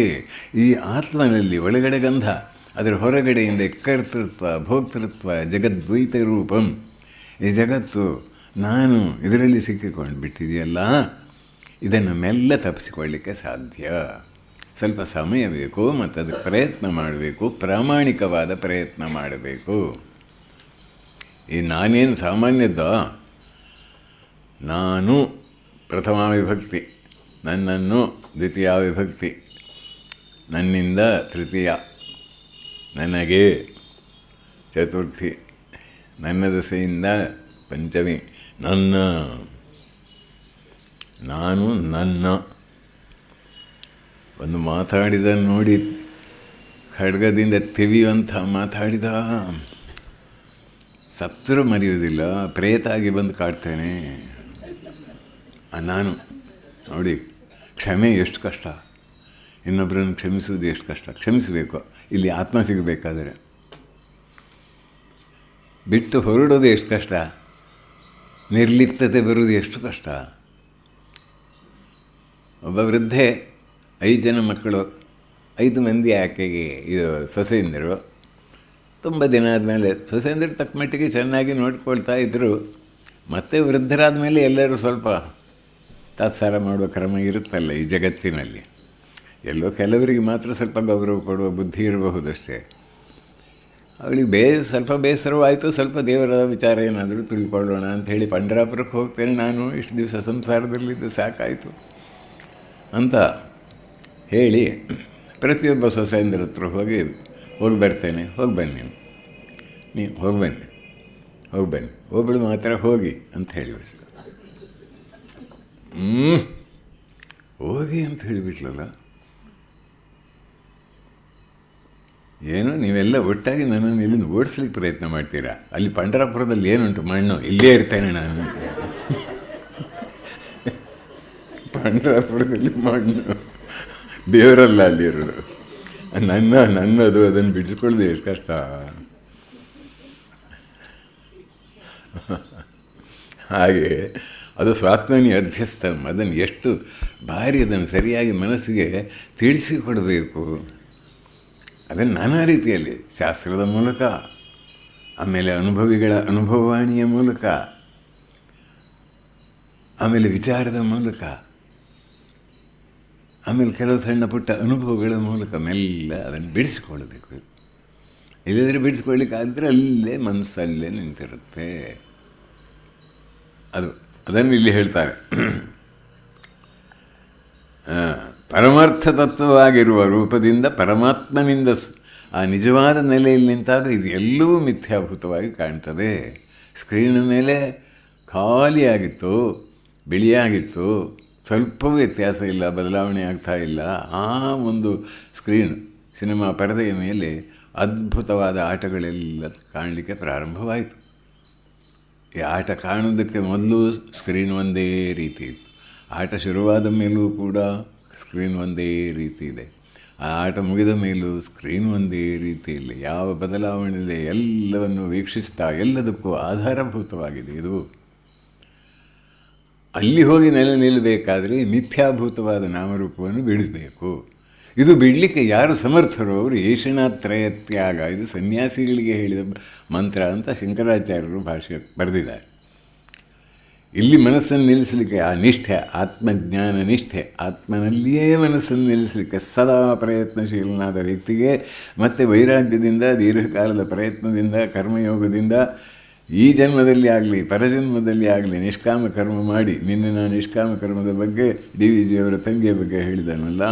ಈ ಆತ್ಮನಲ್ಲಿ ಒಳಗಡೆ ಗಂಧ, ಅದರ ಹೊರಗಡೆಯಿಂದ ಕರ್ತೃತ್ವ ಭೋಕ್ತೃತ್ವ ಜಗದ್ವೈತ ರೂಪಂ. ಈ ಜಗತ್ತು ನಾನು ಇದರಲ್ಲಿ ಸಿಕ್ಕಿಕೊಂಡು ಬಿಟ್ಟಿದೆಯಲ್ಲ, ಇದನ್ನು ಮೆಲ್ಲ ತಪ್ಪಿಸಿಕೊಳ್ಳಲಿಕ್ಕೆ ಸಾಧ್ಯ. ಸ್ವಲ್ಪ ಸಮಯ ಬೇಕು ಮತ್ತು ಅದಕ್ಕೆ ಪ್ರಯತ್ನ ಮಾಡಬೇಕು, ಪ್ರಾಮಾಣಿಕವಾದ ಪ್ರಯತ್ನ ಮಾಡಬೇಕು. ಈ ನಾನೇನು ಸಾಮಾನ್ಯದ್ದ, ನಾನು ಪ್ರಥಮ ವಿಭಕ್ತಿ, ನನ್ನನ್ನು ದ್ವಿತೀಯ ವಿಭಕ್ತಿ, ನನ್ನಿಂದ ತೃತೀಯ, ನನಗೆ ಚತುರ್ಥಿ, ನನ್ನ ದಸೆಯಿಂದ ಪಂಚಮಿ, ನನ್ನ, ನಾನು ನನ್ನ. ಒಂದು ಮಾತಾಡಿದ ನೋಡಿ, ಖಡ್ಗದಿಂದ ತೆವಿಯುವಂಥ ಮಾತಾಡಿದ, ಸತ್ತರೂ ಮರೆಯುವುದಿಲ್ಲ, ಪ್ರೇತ ಆಗಿ ಬಂದು ಕಾಡ್ತೇನೆ. ನಾನು ನೋಡಿ, ಕ್ಷಮೆ ಎಷ್ಟು ಕಷ್ಟ, ಇನ್ನೊಬ್ಬರನ್ನು ಕ್ಷಮಿಸುವುದು ಎಷ್ಟು ಕಷ್ಟ. ಕ್ಷಮಿಸಬೇಕು, ಇಲ್ಲಿ ಆತ್ಮ ಸಿಗಬೇಕಾದರೆ. ಬಿಟ್ಟು ಹೊರಡೋದು ಎಷ್ಟು ಕಷ್ಟ, ನಿರ್ಲಿಪ್ತತೆ ಬರುವುದು ಎಷ್ಟು ಕಷ್ಟ. ಒಬ್ಬ ವೃದ್ಧೆ, 5 ಜನ ಮಕ್ಕಳು, 5 ಮಂದಿ ಆಕೆಗೆ ಇದು ಸೊಸೆಯಂದಿರು. ತುಂಬ ದಿನ ಆದಮೇಲೆ ಸೊಸೆಯಂದಿರು ತಕ್ಕ ಮಟ್ಟಿಗೆ ಚೆನ್ನಾಗಿ ನೋಡ್ಕೊಳ್ತಾ ಇದ್ದರು. ಮತ್ತು ವೃದ್ಧರಾದ ಮೇಲೆ ಎಲ್ಲರೂ ಸ್ವಲ್ಪ ತಾತ್ಸಾರ ಮಾಡುವ ಕ್ರಮ ಇರುತ್ತಲ್ಲ ಈ ಜಗತ್ತಿನಲ್ಲಿ. ಎಲ್ಲೋ ಕೆಲವರಿಗೆ ಮಾತ್ರ ಸ್ವಲ್ಪ ಗೌರವ ಕೊಡುವ ಬುದ್ಧಿ ಇರಬಹುದಷ್ಟೇ. ಅವಳಿಗೆ ಸ್ವಲ್ಪ ಬೇಸರವಾಯಿತು, ಸ್ವಲ್ಪ ದೇವರ ವಿಚಾರ ಏನಾದರೂ ತಿಳ್ಕೊಳ್ಳೋಣ ಅಂಥೇಳಿ ಪಂಡರಾಪುರಕ್ಕೆ ಹೋಗ್ತೇನೆ ನಾನು, ಇಷ್ಟು ದಿವಸ ಸಂಸಾರದಲ್ಲಿದ್ದು ಸಾಕಾಯಿತು ಅಂತ ಹೇಳಿ ಪ್ರತಿಯೊಬ್ಬ ಸೊಸೆಯಂದ್ರ ಹತ್ರ ಹೋಗಿ ಬರ್ತೇನೆ, ಹೋಗಿ ಬನ್ನಿ ನೀವು, ಹೋಗಿ ಬನ್ನಿ ಒಬ್ಬಳು ಮಾತ್ರ ಹೋಗಿ ಅಂತ ಹೇಳಿಬಿಟ್ಲು. ಹೋಗಿ ಅಂತ ಹೇಳಿಬಿಟ್ಲಲ್ಲ. 5 ಜನ ಮಕ್ಕಳು, 5 ಮಂದಿ ಆಕೆಗೆ ಇದು ಸೊಸೆಯಂದಿರು. ತುಂಬ ದಿನ ಆದಮೇಲೆ ಸೊಸೆಯಂದಿರು ತಕ್ಕ ಮಟ್ಟಿಗೆ ಚೆನ್ನಾಗಿ ನೋಡ್ಕೊಳ್ತಾ ಇದ್ದರು. ಮತ್ತು ವೃದ್ಧರಾದ ಮೇಲೆ ಎಲ್ಲರೂ ಸ್ವಲ್ಪ ತಾತ್ಸಾರ ಮಾಡುವ ಕ್ರಮ ಇರುತ್ತಲ್ಲ ಈ ಜಗತ್ತಿನಲ್ಲಿ. ಎಲ್ಲೋ ಕೆಲವರಿಗೆ ಮಾತ್ರ ಸ್ವಲ್ಪ ಗೌರವ ಕೊಡುವ ಬುದ್ಧಿ ಇರಬಹುದಷ್ಟೇ. ಅವಳಿಗೆ ಸ್ವಲ್ಪ ಬೇಸರವಾಯಿತು, ಸ್ವಲ್ಪ ದೇವರ ವಿಚಾರ ಏನಾದರೂ ತಿಳ್ಕೊಳ್ಳೋಣ ಅಂಥೇಳಿ ಪಂಡರಾಪುರಕ್ಕೆ ಹೋಗ್ತೇನೆ ನಾನು, ಇಷ್ಟು ದಿವಸ ಸಂಸಾರದಲ್ಲಿದ್ದು ಸಾಕಾಯಿತು ಅಂತ ಏನು ನೀವೆಲ್ಲ ಒಟ್ಟಾಗಿ ನನ್ನನ್ನು ಇಲ್ಲಿಂದ ಓಡಿಸ್ಲಿಕ್ಕೆ ಪ್ರಯತ್ನ ಮಾಡ್ತೀರಾ. ಅಲ್ಲಿ ಪಂಡರಾಪುರದಲ್ಲಿ ಏನುಂಟು ಮಣ್ಣು, ಇಲ್ಲೇ ಇರ್ತೇನೆ ನಾನು. ಪಂಡರಾಪುರದಲ್ಲಿ ಮಣ್ಣು, ದೇವರಲ್ಲ ಅಲ್ಲಿರೋದು. ನನ್ನದು ಅದನ್ನು ಬಿಡಿಸ್ಕೊಳ್ಳೋದು ಎಷ್ಟು ಕಷ್ಟ. ಹಾಗೆ ಅದು ಸ್ವಾತ್ಮನಿ ಅಧ್ಯಸ್ಥಂ, ಅದನ್ನು ಎಷ್ಟು ಬಾರಿ ಅದನ್ನು ಸರಿಯಾಗಿ ಮನಸ್ಸಿಗೆ ತಿಳಿಸಿಕೊಡಬೇಕು. ಅದನ್ನು ನಾನಾ ರೀತಿಯಲ್ಲಿ, ಶಾಸ್ತ್ರದ ಮೂಲಕ, ಆಮೇಲೆ ಅನುಭವಿಗಳ ಅನುಭವವಾಣಿಯ ಮೂಲಕ, ಆಮೇಲೆ ವಿಚಾರದ ಮೂಲಕ, ಆಮೇಲೆ ಕೆಲವು ಸಣ್ಣ ಪುಟ್ಟ ಅನುಭವಗಳ ಮೂಲಕ ಮೆಲ್ಲ ಅದನ್ನು ಬಿಡಿಸಿಕೊಳ್ಳಬೇಕು. ಇಲ್ಲದ್ರೆ ಬಿಡಿಸ್ಕೊಳ್ಳಿಕ್ಕಾದರೆ ಅಲ್ಲೇ ಮನಸ್ಸಲ್ಲೇ ನಿಂತಿರುತ್ತೆ. ಅದನ್ನು ಇಲ್ಲಿ ಹೇಳ್ತಾರೆ. ಪರಮಾರ್ಥ ತತ್ವವಾಗಿರುವ ರೂಪದಿಂದ ಪರಮಾತ್ಮನಿಂದ ಆ ನಿಜವಾದ ನೆಲೆಯಲ್ಲಿ ನಿಂತಾಗ ಇದು ಎಲ್ಲವೂ ಮಿಥ್ಯಾಭೂತವಾಗಿ ಕಾಣ್ತದೆ. ಸ್ಕ್ರೀನ್ ಮೇಲೆ ಖಾಲಿಯಾಗಿತ್ತು, ಬಿಳಿಯಾಗಿತ್ತು, ಸ್ವಲ್ಪವೂ ವ್ಯತ್ಯಾಸ ಇಲ್ಲ, ಬದಲಾವಣೆ ಆಗ್ತಾ ಇಲ್ಲ. ಆ ಒಂದು ಸ್ಕ್ರೀನ್ ಸಿನಿಮಾ ಪರದೆಯ ಮೇಲೆ ಅದ್ಭುತವಾದ ಆಟಗಳೆಲ್ಲ ಕಾಣಲಿಕ್ಕೆ ಪ್ರಾರಂಭವಾಯಿತು. ಈ ಆಟ ಕಾಣೋದಕ್ಕೆ ಮೊದಲು ಸ್ಕ್ರೀನ್ ಒಂದೇ ರೀತಿ ಇತ್ತು. ಆಟ ಶುರುವಾದ ಮೇಲೂ ಕೂಡ ಸ್ಕ್ರೀನ್ ಒಂದೇ ರೀತಿ ಇದೆ. ಆ ಆಟ ಮುಗಿದ ಮೇಲೂ ಸ್ಕ್ರೀನ್ ಒಂದೇ ರೀತಿಯಲ್ಲಿ ಯಾವ ಬದಲಾವಣೆ ಇದೆ ಎಲ್ಲವನ್ನು ವೀಕ್ಷಿಸ್ತಾ ಎಲ್ಲದಕ್ಕೂ ಆಧಾರಭೂತವಾಗಿದೆ ಇದು. ಅಲ್ಲಿ ಹೋಗಿ ನಿಲ್ಲಬೇಕಾದ್ರೆ ಮಿಥ್ಯಾಭೂತವಾದ ನಾಮರೂಪವನ್ನು ಬಿಡಿಸಬೇಕು. ಇದು ಬಿಡಲಿಕ್ಕೆ ಯಾರು ಸಮರ್ಥರು? ಅವರು ಏಷಣಾತ್ರಯತ್ಯಾಗ, ಇದು ಸನ್ಯಾಸಿಗಳಿಗೆ ಹೇಳಿದ ಮಂತ್ರ ಅಂತ ಶಂಕರಾಚಾರ್ಯರು ಭಾಷೆ ಬರೆದಿದ್ದಾರೆ. ಇಲ್ಲಿ ಮನಸ್ಸನ್ನು ನಿಲ್ಲಿಸಲಿಕ್ಕೆ ಆ ನಿಷ್ಠೆ, ಆತ್ಮಜ್ಞಾನ ನಿಷ್ಠೆ, ಆತ್ಮನಲ್ಲಿಯೇ ಮನಸ್ಸನ್ನು ನಿಲ್ಲಿಸಲಿಕ್ಕೆ ಸದಾ ಪ್ರಯತ್ನಶೀಲನಾದ ವ್ಯಕ್ತಿಗೆ ಮತ್ತು ವೈರಾಗ್ಯದಿಂದ, ದೀರ್ಘಕಾಲದ ಪ್ರಯತ್ನದಿಂದ, ಕರ್ಮಯೋಗದಿಂದ ಈ ಜನ್ಮದಲ್ಲಿ ಆಗಲಿ ಪರಜನ್ಮದಲ್ಲಿ ಆಗಲಿ ನಿಷ್ಕಾಮ ಕರ್ಮ ಮಾಡಿ, ನಿನ್ನೆ ನಾನು ನಿಷ್ಕಾಮ ಕರ್ಮದ ಬಗ್ಗೆ ಡಿ ವಿ ಜಿಯವರ ತಂಗಿಯ ಬಗ್ಗೆ ಹೇಳಿದನಲ್ಲ,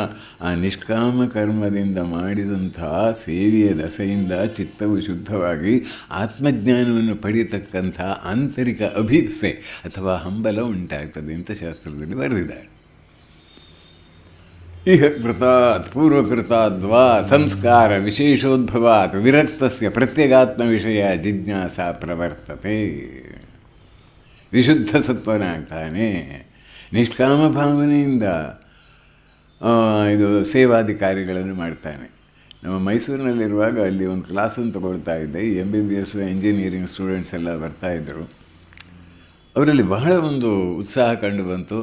ಆ ನಿಷ್ಕಾಮ ಕರ್ಮದಿಂದ ಮಾಡಿದಂತಹ ಸೇವೆಯ ದಸೆಯಿಂದ ಚಿತ್ತವು ಶುದ್ಧವಾಗಿ ಆತ್ಮಜ್ಞಾನವನ್ನು ಪಡೆಯತಕ್ಕಂಥ ಆಂತರಿಕ ಅಭಿಪ್ಸೆ ಅಥವಾ ಹಂಬಲ ಉಂಟಾಗ್ತದೆ ಅಂತ ಶಾಸ್ತ್ರದಲ್ಲಿ ಬರೆದಿದ್ದಾರೆ. ಇಹ ಕೃತಾತ್ ಪೂರ್ವಕೃತಾದ್ವಾ ಸಂಸ್ಕಾರ ವಿಶೇಷೋದ್ಭವಾತ್ ವಿರಕ್ತಸ್ಯ ಪ್ರತ್ಯಗಾತ್ಮ ವಿಷಯ ಜಿಜ್ಞಾಸಾ ಪ್ರವರ್ತತೆ. ವಿಶುದ್ಧ ಸತ್ವನಾಗ್ತಾನೆ, ನಿಷ್ಕಾಮ ಭಾವನೆಯಿಂದ ಇದು ಸೇವಾದಿ ಕಾರ್ಯಗಳನ್ನು ಮಾಡ್ತಾನೆ. ನಮ್ಮ ಮೈಸೂರಿನಲ್ಲಿರುವಾಗ ಅಲ್ಲಿ ಒಂದು ಕ್ಲಾಸನ್ನು ತಗೊಳ್ತಾ ಇದ್ದೆ. MBBS ಇಂಜಿನಿಯರಿಂಗ್ ಸ್ಟೂಡೆಂಟ್ಸ್ ಎಲ್ಲ ಬರ್ತಾಯಿದ್ರು. ಅವರಲ್ಲಿ ಬಹಳ ಒಂದು ಉತ್ಸಾಹ ಕಂಡು ಬಂತು.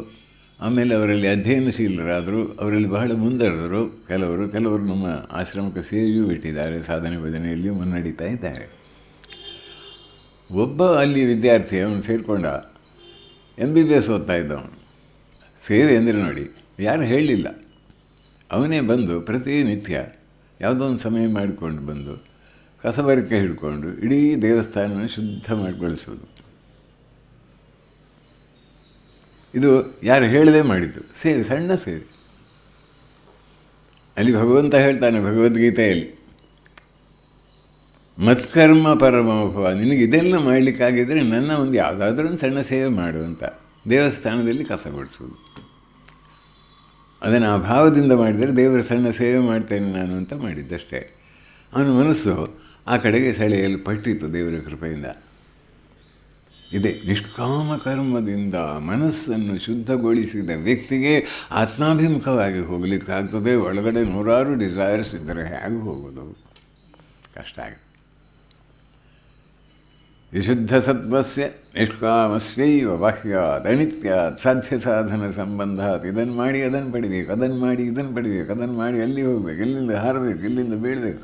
ಆಮೇಲೆ ಅವರಲ್ಲಿ ಅಧ್ಯಯನಶೀಲರಾದರು, ಅವರಲ್ಲಿ ಬಹಳ ಮುಂದರಿದರು. ಕೆಲವರು ನಮ್ಮ ಆಶ್ರಮಕ್ಕೆ ಸೇರಿಯೂ ಬಿಟ್ಟಿದ್ದಾರೆ, ಸಾಧನೆ ಭಜನೆಯಲ್ಲಿ ಮುನ್ನಡೀತಾ ಇದ್ದಾರೆ. ಒಬ್ಬ ಅಲ್ಲಿ ವಿದ್ಯಾರ್ಥಿ ಅವನು ಸೇರಿಕೊಂಡ, MBBS ಓದ್ತಾ ಇದ್ದವನು. ಸೇವೆ ಅಂದರೆ ನೋಡಿ, ಯಾರು ಹೇಳಲಿಲ್ಲ, ಅವನೇ ಬಂದು ಪ್ರತಿನಿತ್ಯ ಯಾವುದೋ ಒಂದು ಸಮಯ ಮಾಡಿಕೊಂಡು ಬಂದು ಕಸಬರಿಕೆ ಹಿಡ್ಕೊಂಡು ಇಡೀ ದೇವಸ್ಥಾನವನ್ನು ಶುದ್ಧ ಮಾಡಿಗೊಳಿಸೋದು. ಇದು ಯಾರು ಹೇಳದೆ ಮಾಡಿದ್ದು ಸೇವೆ, ಸಣ್ಣ ಸೇವೆ. ಅಲ್ಲಿ ಭಗವಂತ ಹೇಳ್ತಾನೆ ಭಗವದ್ಗೀತೆಯಲ್ಲಿ, ಮತ್ಕರ್ಮ ಪರಮೋಭವ, ನಿನಗೆ ಇದೆಲ್ಲ ಮಾಡಲಿಕ್ಕಾಗಿದ್ದರೆ ನನ್ನ ಒಂದು ಯಾವುದಾದ್ರೂ ಒಂದು ಸಣ್ಣ ಸೇವೆ ಮಾಡು ಅಂತ. ದೇವಸ್ಥಾನದಲ್ಲಿ ಕಸ ಗುಡಿಸೋದು, ಅದನ್ನು ಆ ಭಾವದಿಂದ ಮಾಡಿದರೆ ದೇವರ ಸಣ್ಣ ಸೇವೆ ಮಾಡ್ತೇನೆ ನಾನು ಅಂತ ಮಾಡಿದ್ದಷ್ಟೇ. ಅವನ ಮನಸ್ಸು ಆ ಕಡೆಗೆ ಸೆಳೆಯಲ್ಪಟ್ಟಿತ್ತು ದೇವರ ಕೃಪೆಯಿಂದ. ಇದೆ ನಿಷ್ಕಾಮ ಕರ್ಮದಿಂದ ಮನಸ್ಸನ್ನು ಶುದ್ಧಗೊಳಿಸಿದ ವ್ಯಕ್ತಿಗೆ ಆತ್ಮಾಭಿಮುಖವಾಗಿ ಹೋಗಲಿಕ್ಕಾಗ್ತದೆ. ಒಳಗಡೆ ನೂರಾರು ಡಿಸೈರ್ಸ್ ಇದ್ದರೆ ಹೇಗೆ ಹೋಗೋದು? ಕಷ್ಟ ಆಗುತ್ತೆ. ವಿಶುದ್ಧ ಸತ್ವಸ್ಯ ನಿಷ್ಕಾಮಸ್ಯೈವ ಬಾಹ್ಯಾತ್ ಅನಿತ್ಯಾತ್ ಸಾಧ್ಯ ಸಾಧನ ಸಂಬಂಧಾತ್. ಇದನ್ನು ಮಾಡಿ ಅದನ್ನು ಪಡಿಬೇಕು, ಅದನ್ನು ಮಾಡಿ ಇದನ್ನು ಪಡಿಬೇಕು, ಅದನ್ನು ಮಾಡಿ ಅಲ್ಲಿ ಹೋಗ್ಬೇಕು, ಇಲ್ಲಿಂದ ಹಾರಬೇಕು, ಇಲ್ಲಿಂದ ಬೀಳಬೇಕು.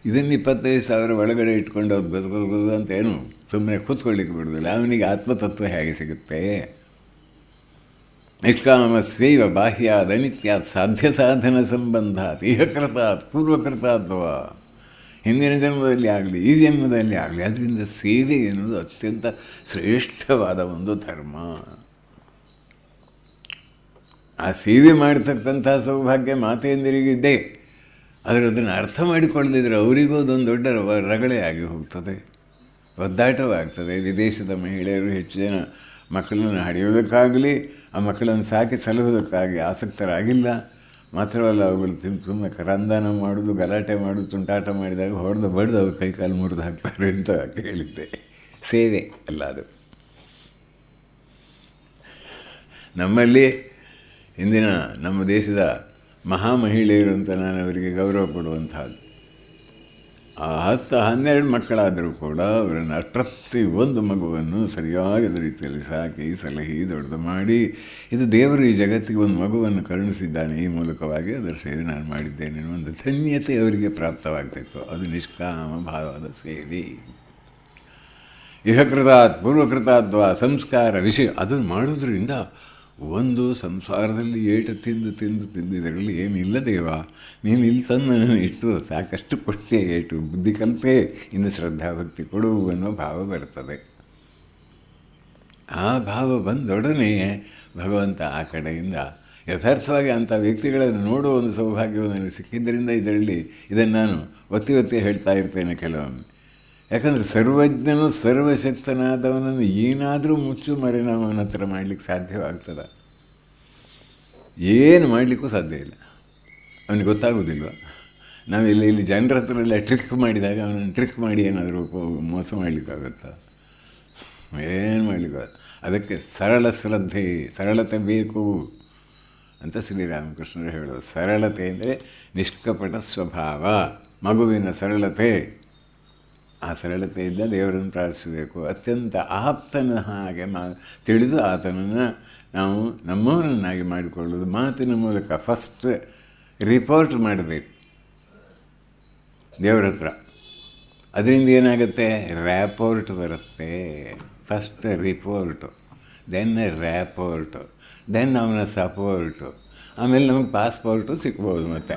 ಇದನ್ನು 25,000 ಒಳಗಡೆ ಇಟ್ಕೊಂಡು ಅವ್ರು ಗದಗದ ಅಂತ ಏನು ಸುಮ್ಮನೆ ಕೂತ್ಕೊಳ್ಳಿಕ್ಕೆ ಬಿಡೋದಿಲ್ಲ. ಅವನಿಗೆ ಆತ್ಮತತ್ವ ಹೇಗೆ ಸಿಗುತ್ತೆ? ನಿಷ್ಕಾಮಸ್ಯೈವ ಬಾಹ್ಯಾತ್ ಅನಿತ್ಯಾತ್ ಸಾಧ್ಯ ಸಾಧನ ಸಂಬಂಧಾತ್ ಇಹ ಕೃತಾತ್ ಪೂರ್ವಕೃತಾತ್ವ. ಹಿಂದಿನ ಜನ್ಮದಲ್ಲಿ ಆಗಲಿ ಈ ಜನ್ಮದಲ್ಲಿ ಆಗಲಿ ಅದರಿಂದ ಸೇವೆ ಎನ್ನುವುದು ಅತ್ಯಂತ ಶ್ರೇಷ್ಠವಾದ ಒಂದು ಧರ್ಮ. ಆ ಸೇವೆ ಮಾಡತಕ್ಕಂಥ ಸೌಭಾಗ್ಯ ಮಾತೆಯಂದಿರಿಗಿದೆ. ಆದರೆ ಅದನ್ನು ಅರ್ಥ ಮಾಡಿಕೊಳ್ಳದಿದ್ದರೆ ಅವರಿಗೂ ಅದೊಂದು ದೊಡ್ಡ ರಗಳೆ ಆಗಿ ಹೋಗ್ತದೆ, ಒದ್ದಾಟವಾಗ್ತದೆ. ವಿದೇಶದ ಮಹಿಳೆಯರು ಹೆಚ್ಚು ಜನ ಮಕ್ಕಳನ್ನು ಹಡೆಯೋದಕ್ಕಾಗಲಿ ಆ ಮಕ್ಕಳನ್ನು ಸಾಕಿ ಸಲಹುವುದಕ್ಕಾಗಿ ಆಸಕ್ತರಾಗಿಲ್ಲ. ಮಾತ್ರವಲ್ಲ ಅವುಗಳು ಸುಮ್ಮನೆ ಕರಂದಾನ ಮಾಡೋದು, ಗಲಾಟೆ ಮಾಡೋದು, ತುಂಟಾಟ ಮಾಡಿದಾಗ ಹೊಡೆದು ಬಡ್ದು ಅವ್ರು ಕೈಕಾಲು ಮುರಿದು ಹಾಕ್ತಾರೆ ಅಂತ ಕೇಳಿದ್ದೆ. ಸೇವೆ ಅಲ್ಲ ಅದು. ನಮ್ಮಲ್ಲಿ ಇಂದಿನ ನಮ್ಮ ದೇಶದ ಮಹಾಮಹಿಳೆಯರು ಅಂತ ನಾನು ಅವರಿಗೆ ಗೌರವ ಕೊಡುವಂಥದ್ದು. 10-12 ಮಕ್ಕಳಾದರೂ ಕೂಡ ಅವರನ್ನು ಪ್ರತಿಯೊಂದು ಮಗುವನ್ನು ಸರಿಯಾದ ರೀತಿಯಲ್ಲಿ ಸಾಕಿ ಸಲಹಿ ದೊಡ್ಡದು ಮಾಡಿ, ಇದು ದೇವರು ಈ ಜಗತ್ತಿಗೆ ಒಂದು ಮಗುವನ್ನು ಕರುಣಿಸಿದ್ದಾನೆ, ಈ ಮೂಲಕವಾಗಿ ಅದರ ಸೇವೆ ನಾನು ಮಾಡಿದ್ದೇನೆ ಅನ್ನೋ ಒಂದು ಧನ್ಯತೆ ಅವರಿಗೆ ಪ್ರಾಪ್ತವಾಗ್ತಿತ್ತು. ಅದು ನಿಷ್ಕಾಮ ಭಾವದ ಸೇವೆ. ಇಹಕೃತಾತ್ ಪೂರ್ವಕೃತಾದ್ವಾ ಸಂಸ್ಕಾರ ವಿಷಯ ಅದನ್ನು ಮಾಡೋದ್ರಿಂದ ಒಂದು ಸಂಸಾರದಲ್ಲಿ ಏಟು ತಿಂದು ಇದರಲ್ಲಿ ಏನಿಲ್ಲ ದೇವ, ನೀನು ಇಲ್ಲಿ ತಂದು ನನ್ನನ್ನು ಇಟ್ಟು ಸಾಕಷ್ಟು ಕೊಟ್ಟೆ, ಏಟು ಬುದ್ಧಿ ಕಲ್ಪೆ, ಇನ್ನು ಶ್ರದ್ಧಾಭಕ್ತಿ ಕೊಡು ಅನ್ನೋ ಭಾವ ಬರ್ತದೆ. ಆ ಭಾವ ಬಂದೊಡನೆ ಭಗವಂತ ಆ ಕಡೆಯಿಂದ ಯಥಾರ್ಥವಾಗಿ ಅಂಥ ವ್ಯಕ್ತಿಗಳನ್ನು ನೋಡುವ ಒಂದು ಸೌಭಾಗ್ಯವು ನನಗೆ ಸಿಕ್ಕಿದ್ದರಿಂದ ಇದನ್ನು ನಾನು ಒತ್ತಿ ಹೇಳ್ತಾ ಇರ್ತೇನೆ ಕೆಲವೊಮ್ಮೆ. ಯಾಕಂದರೆ ಸರ್ವಜ್ಞನು ಸರ್ವಶಕ್ತನಾದವನನ್ನು ಏನಾದರೂ ಮುಚ್ಚು ಮರೆ ನಾವು ಅವನ ಹತ್ರ ಮಾಡಲಿಕ್ಕೆ ಸಾಧ್ಯವಾಗ್ತದೆ? ಏನು ಮಾಡಲಿಕ್ಕೂ ಸಾಧ್ಯ ಇಲ್ಲ. ಅವನಿಗೆ ಗೊತ್ತಾಗೋದಿಲ್ವ? ನಾವಿಲ್ಲಿ ಜನರ ಹತ್ರ ಎಲ್ಲ ಟ್ರಿಕ್ ಮಾಡಿದಾಗ ಅವನನ್ನು ಟ್ರಿಕ್ ಮಾಡಿ ಏನಾದರೂ ಮೋಸ ಮಾಡಲಿಕ್ಕಾಗುತ್ತಾ? ಏನು ಮಾಡಲಿಕ್ಕಾಗ. ಅದಕ್ಕೆ ಸರಳ ಶ್ರದ್ಧೆ, ಸರಳತೆ ಬೇಕು ಅಂತ ಶ್ರೀರಾಮಕೃಷ್ಣರು ಹೇಳೋದು. ಸರಳತೆ ಅಂದರೆ ನಿಷ್ಕಪಟ ಸ್ವಭಾವ, ಮಗುವಿನ ಸರಳತೆ. ಆ ಸರಳತೆಯಿಂದ ದೇವರನ್ನು ಪ್ರಾರ್ಥಿಸಬೇಕು. ಅತ್ಯಂತ ಆಪ್ತನ ಹಾಗೆ ತಿಳಿದು ಆತನನ್ನು ನಾವು ನಮ್ಮವರನ್ನಾಗಿ ಮಾಡಿಕೊಳ್ಳೋದು. ಮಾತಿನ ಮೂಲಕ ಫಸ್ಟ್ ರಿಪೋರ್ಟ್ ಮಾಡಬೇಕು ದೇವರ ಹತ್ರ. ಅದರಿಂದ ಏನಾಗುತ್ತೆ? ರ್ಯಾಪೋರ್ಟ್ ಬರುತ್ತೆ. ಫಸ್ಟ್ ರಿಪೋರ್ಟು, ದೆನ್ ರ್ಯಾಪೋರ್ಟು, ದೆನ್ ಅವನ ಸಪೋರ್ಟು, ಆಮೇಲೆ ನಮಗೆ ಪಾಸ್ಪೋರ್ಟು ಸಿಗ್ಬೋದು ಮತ್ತೆ.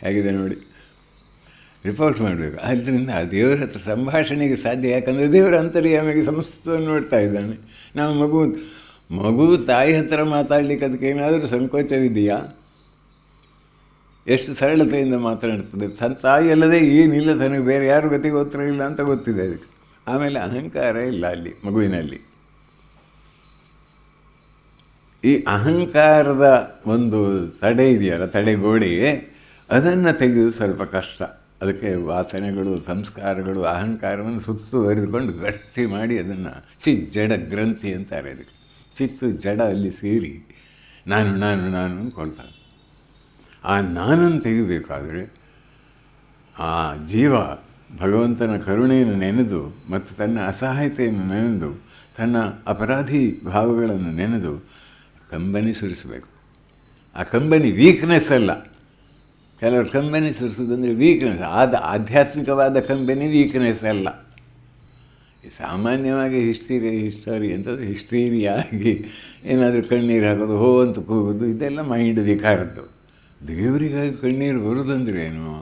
ಹೇಗಿದೆ ನೋಡಿ, ರಿಪೋರ್ಟ್ ಮಾಡಬೇಕು. ಆದ್ದರಿಂದ ದೇವರ ಹತ್ರ ಸಂಭಾಷಣೆಗೆ ಸಾಧ್ಯ. ಯಾಕಂದರೆ ದೇವರ ಅಂತರ್ಯಾಮಿಗೆ ಸಮಸ್ತವನ್ನು ನೋಡ್ತಾ ಇದ್ದಾನೆ. ನಾವು ಮಗು ತಾಯಿ ಹತ್ರ ಮಾತಾಡಲಿಕ್ಕೆ ಅದಕ್ಕೇನಾದರೂ ಸಂಕೋಚವಿದೆಯಾ? ಎಷ್ಟು ಸರಳತೆಯಿಂದ ಮಾತನಾಡ್ತದೆ. ತಾಯಿ ಅಲ್ಲದೆ ಏನಿಲ್ಲ, ತನಗೆ ಬೇರೆ ಯಾರು ಗತಿಗೆ ಉತ್ತರ ಇಲ್ಲ ಅಂತ ಗೊತ್ತಿದೆ ಅದಕ್ಕೆ. ಆಮೇಲೆ ಅಹಂಕಾರ ಇಲ್ಲ ಅಲ್ಲಿ ಮಗುವಿನಲ್ಲಿ. ಈ ಅಹಂಕಾರದ ಒಂದು ತಡೆ ಇದೆಯಲ್ಲ, ತಡೆಗೋಡೆಗೆ, ಅದನ್ನು ತೆಗೆಯೋದು ಸ್ವಲ್ಪ ಕಷ್ಟ. ಅದಕ್ಕೆ ವಾಸನೆಗಳು, ಸಂಸ್ಕಾರಗಳು ಅಹಂಕಾರವನ್ನು ಸುತ್ತುವರಿದುಕೊಂಡು ಗಟ್ಟಿ ಮಾಡಿ ಅದನ್ನು ಜಡ ಗ್ರಂಥಿ ಅಂತಾರೆ. ಅದಕ್ಕೆ ಚಿತ್ತು ಜಡ ಅಲ್ಲಿ ಸೇರಿ ನಾನು ನಾನು ನಾನು ಅಂದ್ಕೊಳ್ತಾನೆ. ಆ ನಾನನ್ನು ತೆಗಿಬೇಕಾದರೆ ಆ ಜೀವ ಭಗವಂತನ ಕರುಣೆಯನ್ನು ನೆನೆದು ಮತ್ತು ತನ್ನ ಅಸಹಾಯತೆಯನ್ನು ನೆನೆದು ತನ್ನ ಅಪರಾಧಿ ಭಾವಗಳನ್ನು ನೆನೆದು ಕಂಬನಿ ಸುರಿಸಬೇಕು. ಆ ಕಂಬನಿ ವೀಕ್ನೆಸ್ ಅಲ್ಲ. ಕೆಲವರು ಕಂಬನಿ ಸುರಿಸೋದಂದರೆ ವೀಕ್ನೆಸ್. ಆಧ್ಯಾತ್ಮಿಕವಾದ ಕಂಬನಿ ವೀಕ್ನೆಸ್ ಅಲ್ಲ. ಸಾಮಾನ್ಯವಾಗಿ ಹಿಸ್ಟರಿ ಅಂತಂದರೆ ಹಿಸ್ಟೀರಿಯಾಗಿ ಏನಾದರೂ ಕಣ್ಣೀರು ಹಾಕೋದು, ಹೋ ಅಂತ ಕೂಗೋದು, ಇದೆಲ್ಲ ಮೈಂಡ್ ವಿಕಾರದ್ದು. ದೇವರಿಗಾಗಿ ಕಣ್ಣೀರು ಬರೋದಂದ್ರೆ ಏನು?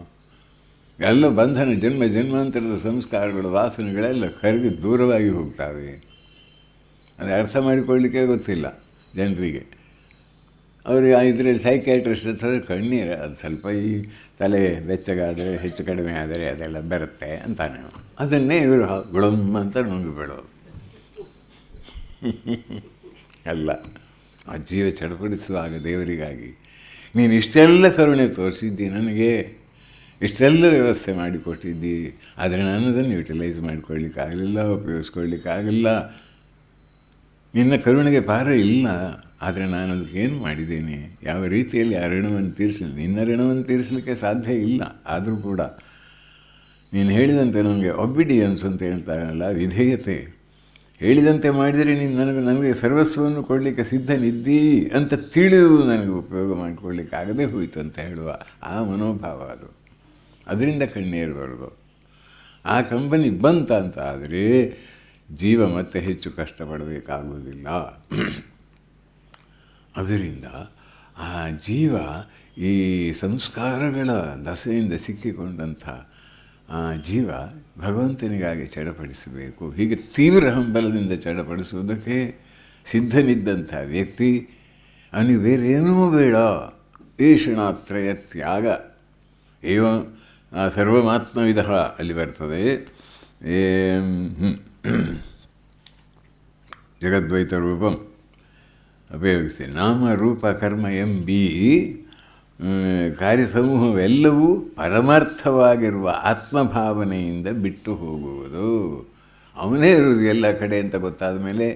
ಎಲ್ಲ ಬಂಧನ, ಜನ್ಮಾಂತರದ ಸಂಸ್ಕಾರಗಳು, ವಾಸನೆಗಳೆಲ್ಲ ಕರಗಿ ದೂರವಾಗಿ ಹೋಗ್ತವೆ. ಅದು ಅರ್ಥ ಮಾಡಿಕೊಳ್ಳಲಿಕ್ಕೆ ಗೊತ್ತಿಲ್ಲ ಜನರಿಗೆ. ಅವ್ರಿಗೆ ಇದರಲ್ಲಿ ಸೈಕ್ಯಾಟ್ರಿಸ್ಟ್ ಅಂತಂದರೆ ಕಣ್ಣೀರು ಅದು ಸ್ವಲ್ಪ ಈ ತಲೆ ಬೆಚ್ಚಗಾದರೆ, ಹೆಚ್ಚು ಕಡಿಮೆ ಆದರೆ ಅದೆಲ್ಲ ಬರುತ್ತೆ ಅಂತಾನೆ. ಅದನ್ನೇ ಇವರು ಗುಳಮ್ಮ ಅಂತ ನುಂಗಿಬಿಡೋದು. ಅಲ್ಲ, ಆ ಜೀವ ಚಡಪಡಿಸುವಾಗ ದೇವರಿಗಾಗಿ ನೀನು ಇಷ್ಟೆಲ್ಲ ಕರುಣೆ ತೋರಿಸಿದ್ದಿ, ನನಗೆ ಇಷ್ಟೆಲ್ಲ ವ್ಯವಸ್ಥೆ ಮಾಡಿಕೊಟ್ಟಿದ್ದಿ, ಆದರೆ ನಾನು ಅದನ್ನು ಯುಟಿಲೈಸ್ ಮಾಡಿಕೊಳ್ಳಿಕ್ಕಾಗಲಿಲ್ಲ, ಉಪಯೋಗಿಸ್ಕೊಳ್ಳಿಕ್ಕಾಗಲಿಲ್ಲ. ನಿನ್ನ ಕರುಣೆಗೆ ಪಾರ ಇಲ್ಲ. ಆದರೆ ನಾನು ಅದಕ್ಕೇನು ಮಾಡಿದ್ದೇನೆ? ಯಾವ ರೀತಿಯಲ್ಲಿ ಆ ಋಣವನ್ನು ನಿನ್ನ ಋಣವನ್ನು ತೀರಿಸಲಿಕ್ಕೆ ಸಾಧ್ಯ ಇಲ್ಲ. ಆದರೂ ಕೂಡ ನೀನು ಹೇಳಿದಂತೆ ನನಗೆ ಒಬಿಡಿಯನ್ಸ್ ಅಂತ ಹೇಳ್ತಾರಲ್ಲ, ವಿಧೇಯತೆ, ಹೇಳಿದಂತೆ ಮಾಡಿದರೆ ನೀನು ನನಗೆ ಸರ್ವಸ್ವವನ್ನು ಕೊಡಲಿಕ್ಕೆ ಸಿದ್ಧನಿದ್ದೀ ಅಂತ ತಿಳಿದು ನನಗೆ ಉಪಯೋಗ ಮಾಡಿಕೊಳ್ಳಿಕ್ಕೆ ಆಗದೆ ಹೋಯಿತು ಅಂತ ಹೇಳುವ ಆ ಮನೋಭಾವ ಅದು. ಅದರಿಂದ ಕಣ್ಣೀರು ಬರೋದು. ಆ ಕಂಪನಿ ಬಂತ ಅಂತ ಆದರೆ ಜೀವ ಮತ್ತೆ ಹೆಚ್ಚು ಕಷ್ಟಪಡಬೇಕಾಗುವುದಿಲ್ಲ. ಅದರಿಂದ ಆ ಜೀವ ಈ ಸಂಸ್ಕಾರಗಳ ದಸೆಯಿಂದ ಸಿಕ್ಕಿಕೊಂಡಂಥ ಆ ಜೀವ ಭಗವಂತನಿಗಾಗಿ ಚಡಪಡಿಸಬೇಕು. ಹೀಗೆ ತೀವ್ರ ಹಂಬಲದಿಂದ ಚಡಪಡಿಸುವುದಕ್ಕೆ ಸಿದ್ಧನಿದ್ದಂಥ ವ್ಯಕ್ತಿ ಅವನಿಗೆ ಬೇರೇನೂ ಬೇಡ. ಈಷಣಾತ್ರಯ ತ್ಯಾಗ ಏವ ಸರ್ವಮಾತ್ಮವಿಧ ಅಲ್ಲಿ ಬರ್ತದೆ. ಜಗದ್ವೈತ ರೂಪಂ ಉಪಯೋಗಿಸಿ. ನಾಮ ರೂಪ ಕರ್ಮ ಎಂಬಿ ಕಾರ್ಯಸಮೂಹವೆಲ್ಲವೂ ಪರಮಾರ್ಥವಾಗಿರುವ ಆತ್ಮಭಾವನೆಯಿಂದ ಬಿಟ್ಟು ಹೋಗುವುದು. ಅವನೇ ಇರುವುದು ಎಲ್ಲ ಕಡೆ ಅಂತ ಗೊತ್ತಾದ ಮೇಲೆ,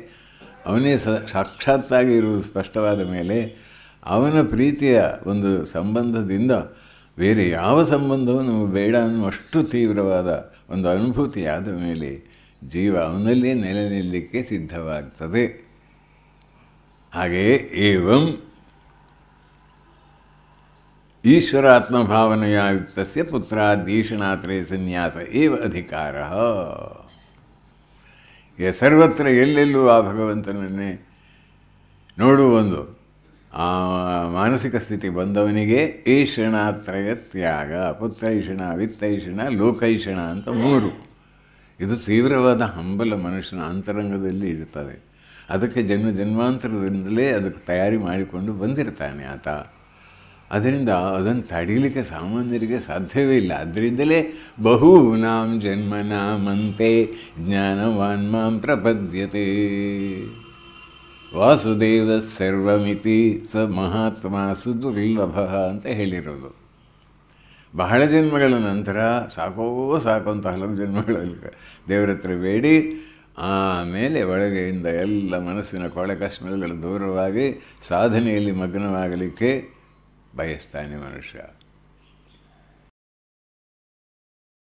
ಅವನೇ ಸಾಕ್ಷಾತ್ತಾಗಿ ಇರುವುದು ಸ್ಪಷ್ಟವಾದ ಮೇಲೆ, ಅವನ ಪ್ರೀತಿಯ ಒಂದು ಸಂಬಂಧದಿಂದ ಬೇರೆ ಯಾವ ಸಂಬಂಧವೂ ನಮಗೆ ಬೇಡ ಅನ್ನುವಷ್ಟು ತೀವ್ರವಾದ ಒಂದು ಅನುಭೂತಿಯಾದ ಮೇಲೆ ಜೀವ ಅವನಲ್ಲೇ ನೆಲೆ ನಿಲ್ಲಲಿಕ್ಕೆ ಸಿದ್ಧವಾಗ್ತದೆ. ಹಾಗೆಯೇ ಏವಂ ಈಶ್ವರಾತ್ಮಭಾವನೆಯ ಯುಕ್ತಸ್ಯ ಪುತ್ರಾದೀಶನಾತ್ರೇ ಸನ್ಯಾಸ ಏವ ಅಧಿಕಾರ. ಈಗ ಸರ್ವತ್ರ ಎಲ್ಲೆಲ್ಲೂ ಆ ಭಗವಂತನನ್ನೇ ನೋಡುವೊಂದು ಆ ಮಾನಸಿಕ ಸ್ಥಿತಿ ಬಂದವನಿಗೆ ಈಷಣಾತ್ರಯ ತ್ಯಾಗ, ಪುತ್ರೈಷಣ, ವಿತ್ತೈಷಣ, ಲೋಕೈಷಣ ಅಂತ 3. ಇದು ತೀವ್ರವಾದ ಹಂಬಲ ಮನುಷ್ಯನ ಅಂತರಂಗದಲ್ಲಿ ಇರ್ತದೆ. ಅದಕ್ಕೆ ಜನ್ಮಾಂತರದಿಂದಲೇ ಅದಕ್ಕೆ ತಯಾರಿ ಮಾಡಿಕೊಂಡು ಬಂದಿರ್ತಾನೆ ಆತ. ಅದರಿಂದ ಅದನ್ನು ತಡೀಲಿಕ್ಕೆ ಸಾಮಾನ್ಯರಿಗೆ ಸಾಧ್ಯವೇ ಇಲ್ಲ. ಅದರಿಂದಲೇ ಬಹೂನಾಂ ಜನ್ಮನಾಮಂತೆ ಜ್ಞಾನವಾನ್ ಮಾಂ ಪ್ರಪದ್ಯತೆ ವಾಸುದೇವ ಸರ್ವಮಿತಿ ಸ ಮಹಾತ್ಮ ಸುದುರ್ಲಭ ಅಂತ ಹೇಳಿರೋದು. ಬಹಳ ಜನ್ಮಗಳ ನಂತರ ಸಾಕೋ ಅಂತ ಹಲವು ಜನ್ಮಗಳಲ್ಲಿ ದೇವರ ಹತ್ರ ಬೇಡಿ ಆಮೇಲೆ ಒಳಗೆಯಿಂದ ಎಲ್ಲ ಮನಸ್ಸಿನ ಕೊಳೆ ಕಷ್ಟಗಳು ದೂರವಾಗಿ ಸಾಧನೆಯಲ್ಲಿ ಮಗ್ನವಾಗಲಿಕ್ಕೆ ಬಯಸ್ತಾನೆ ಮನುಷ್ಯ.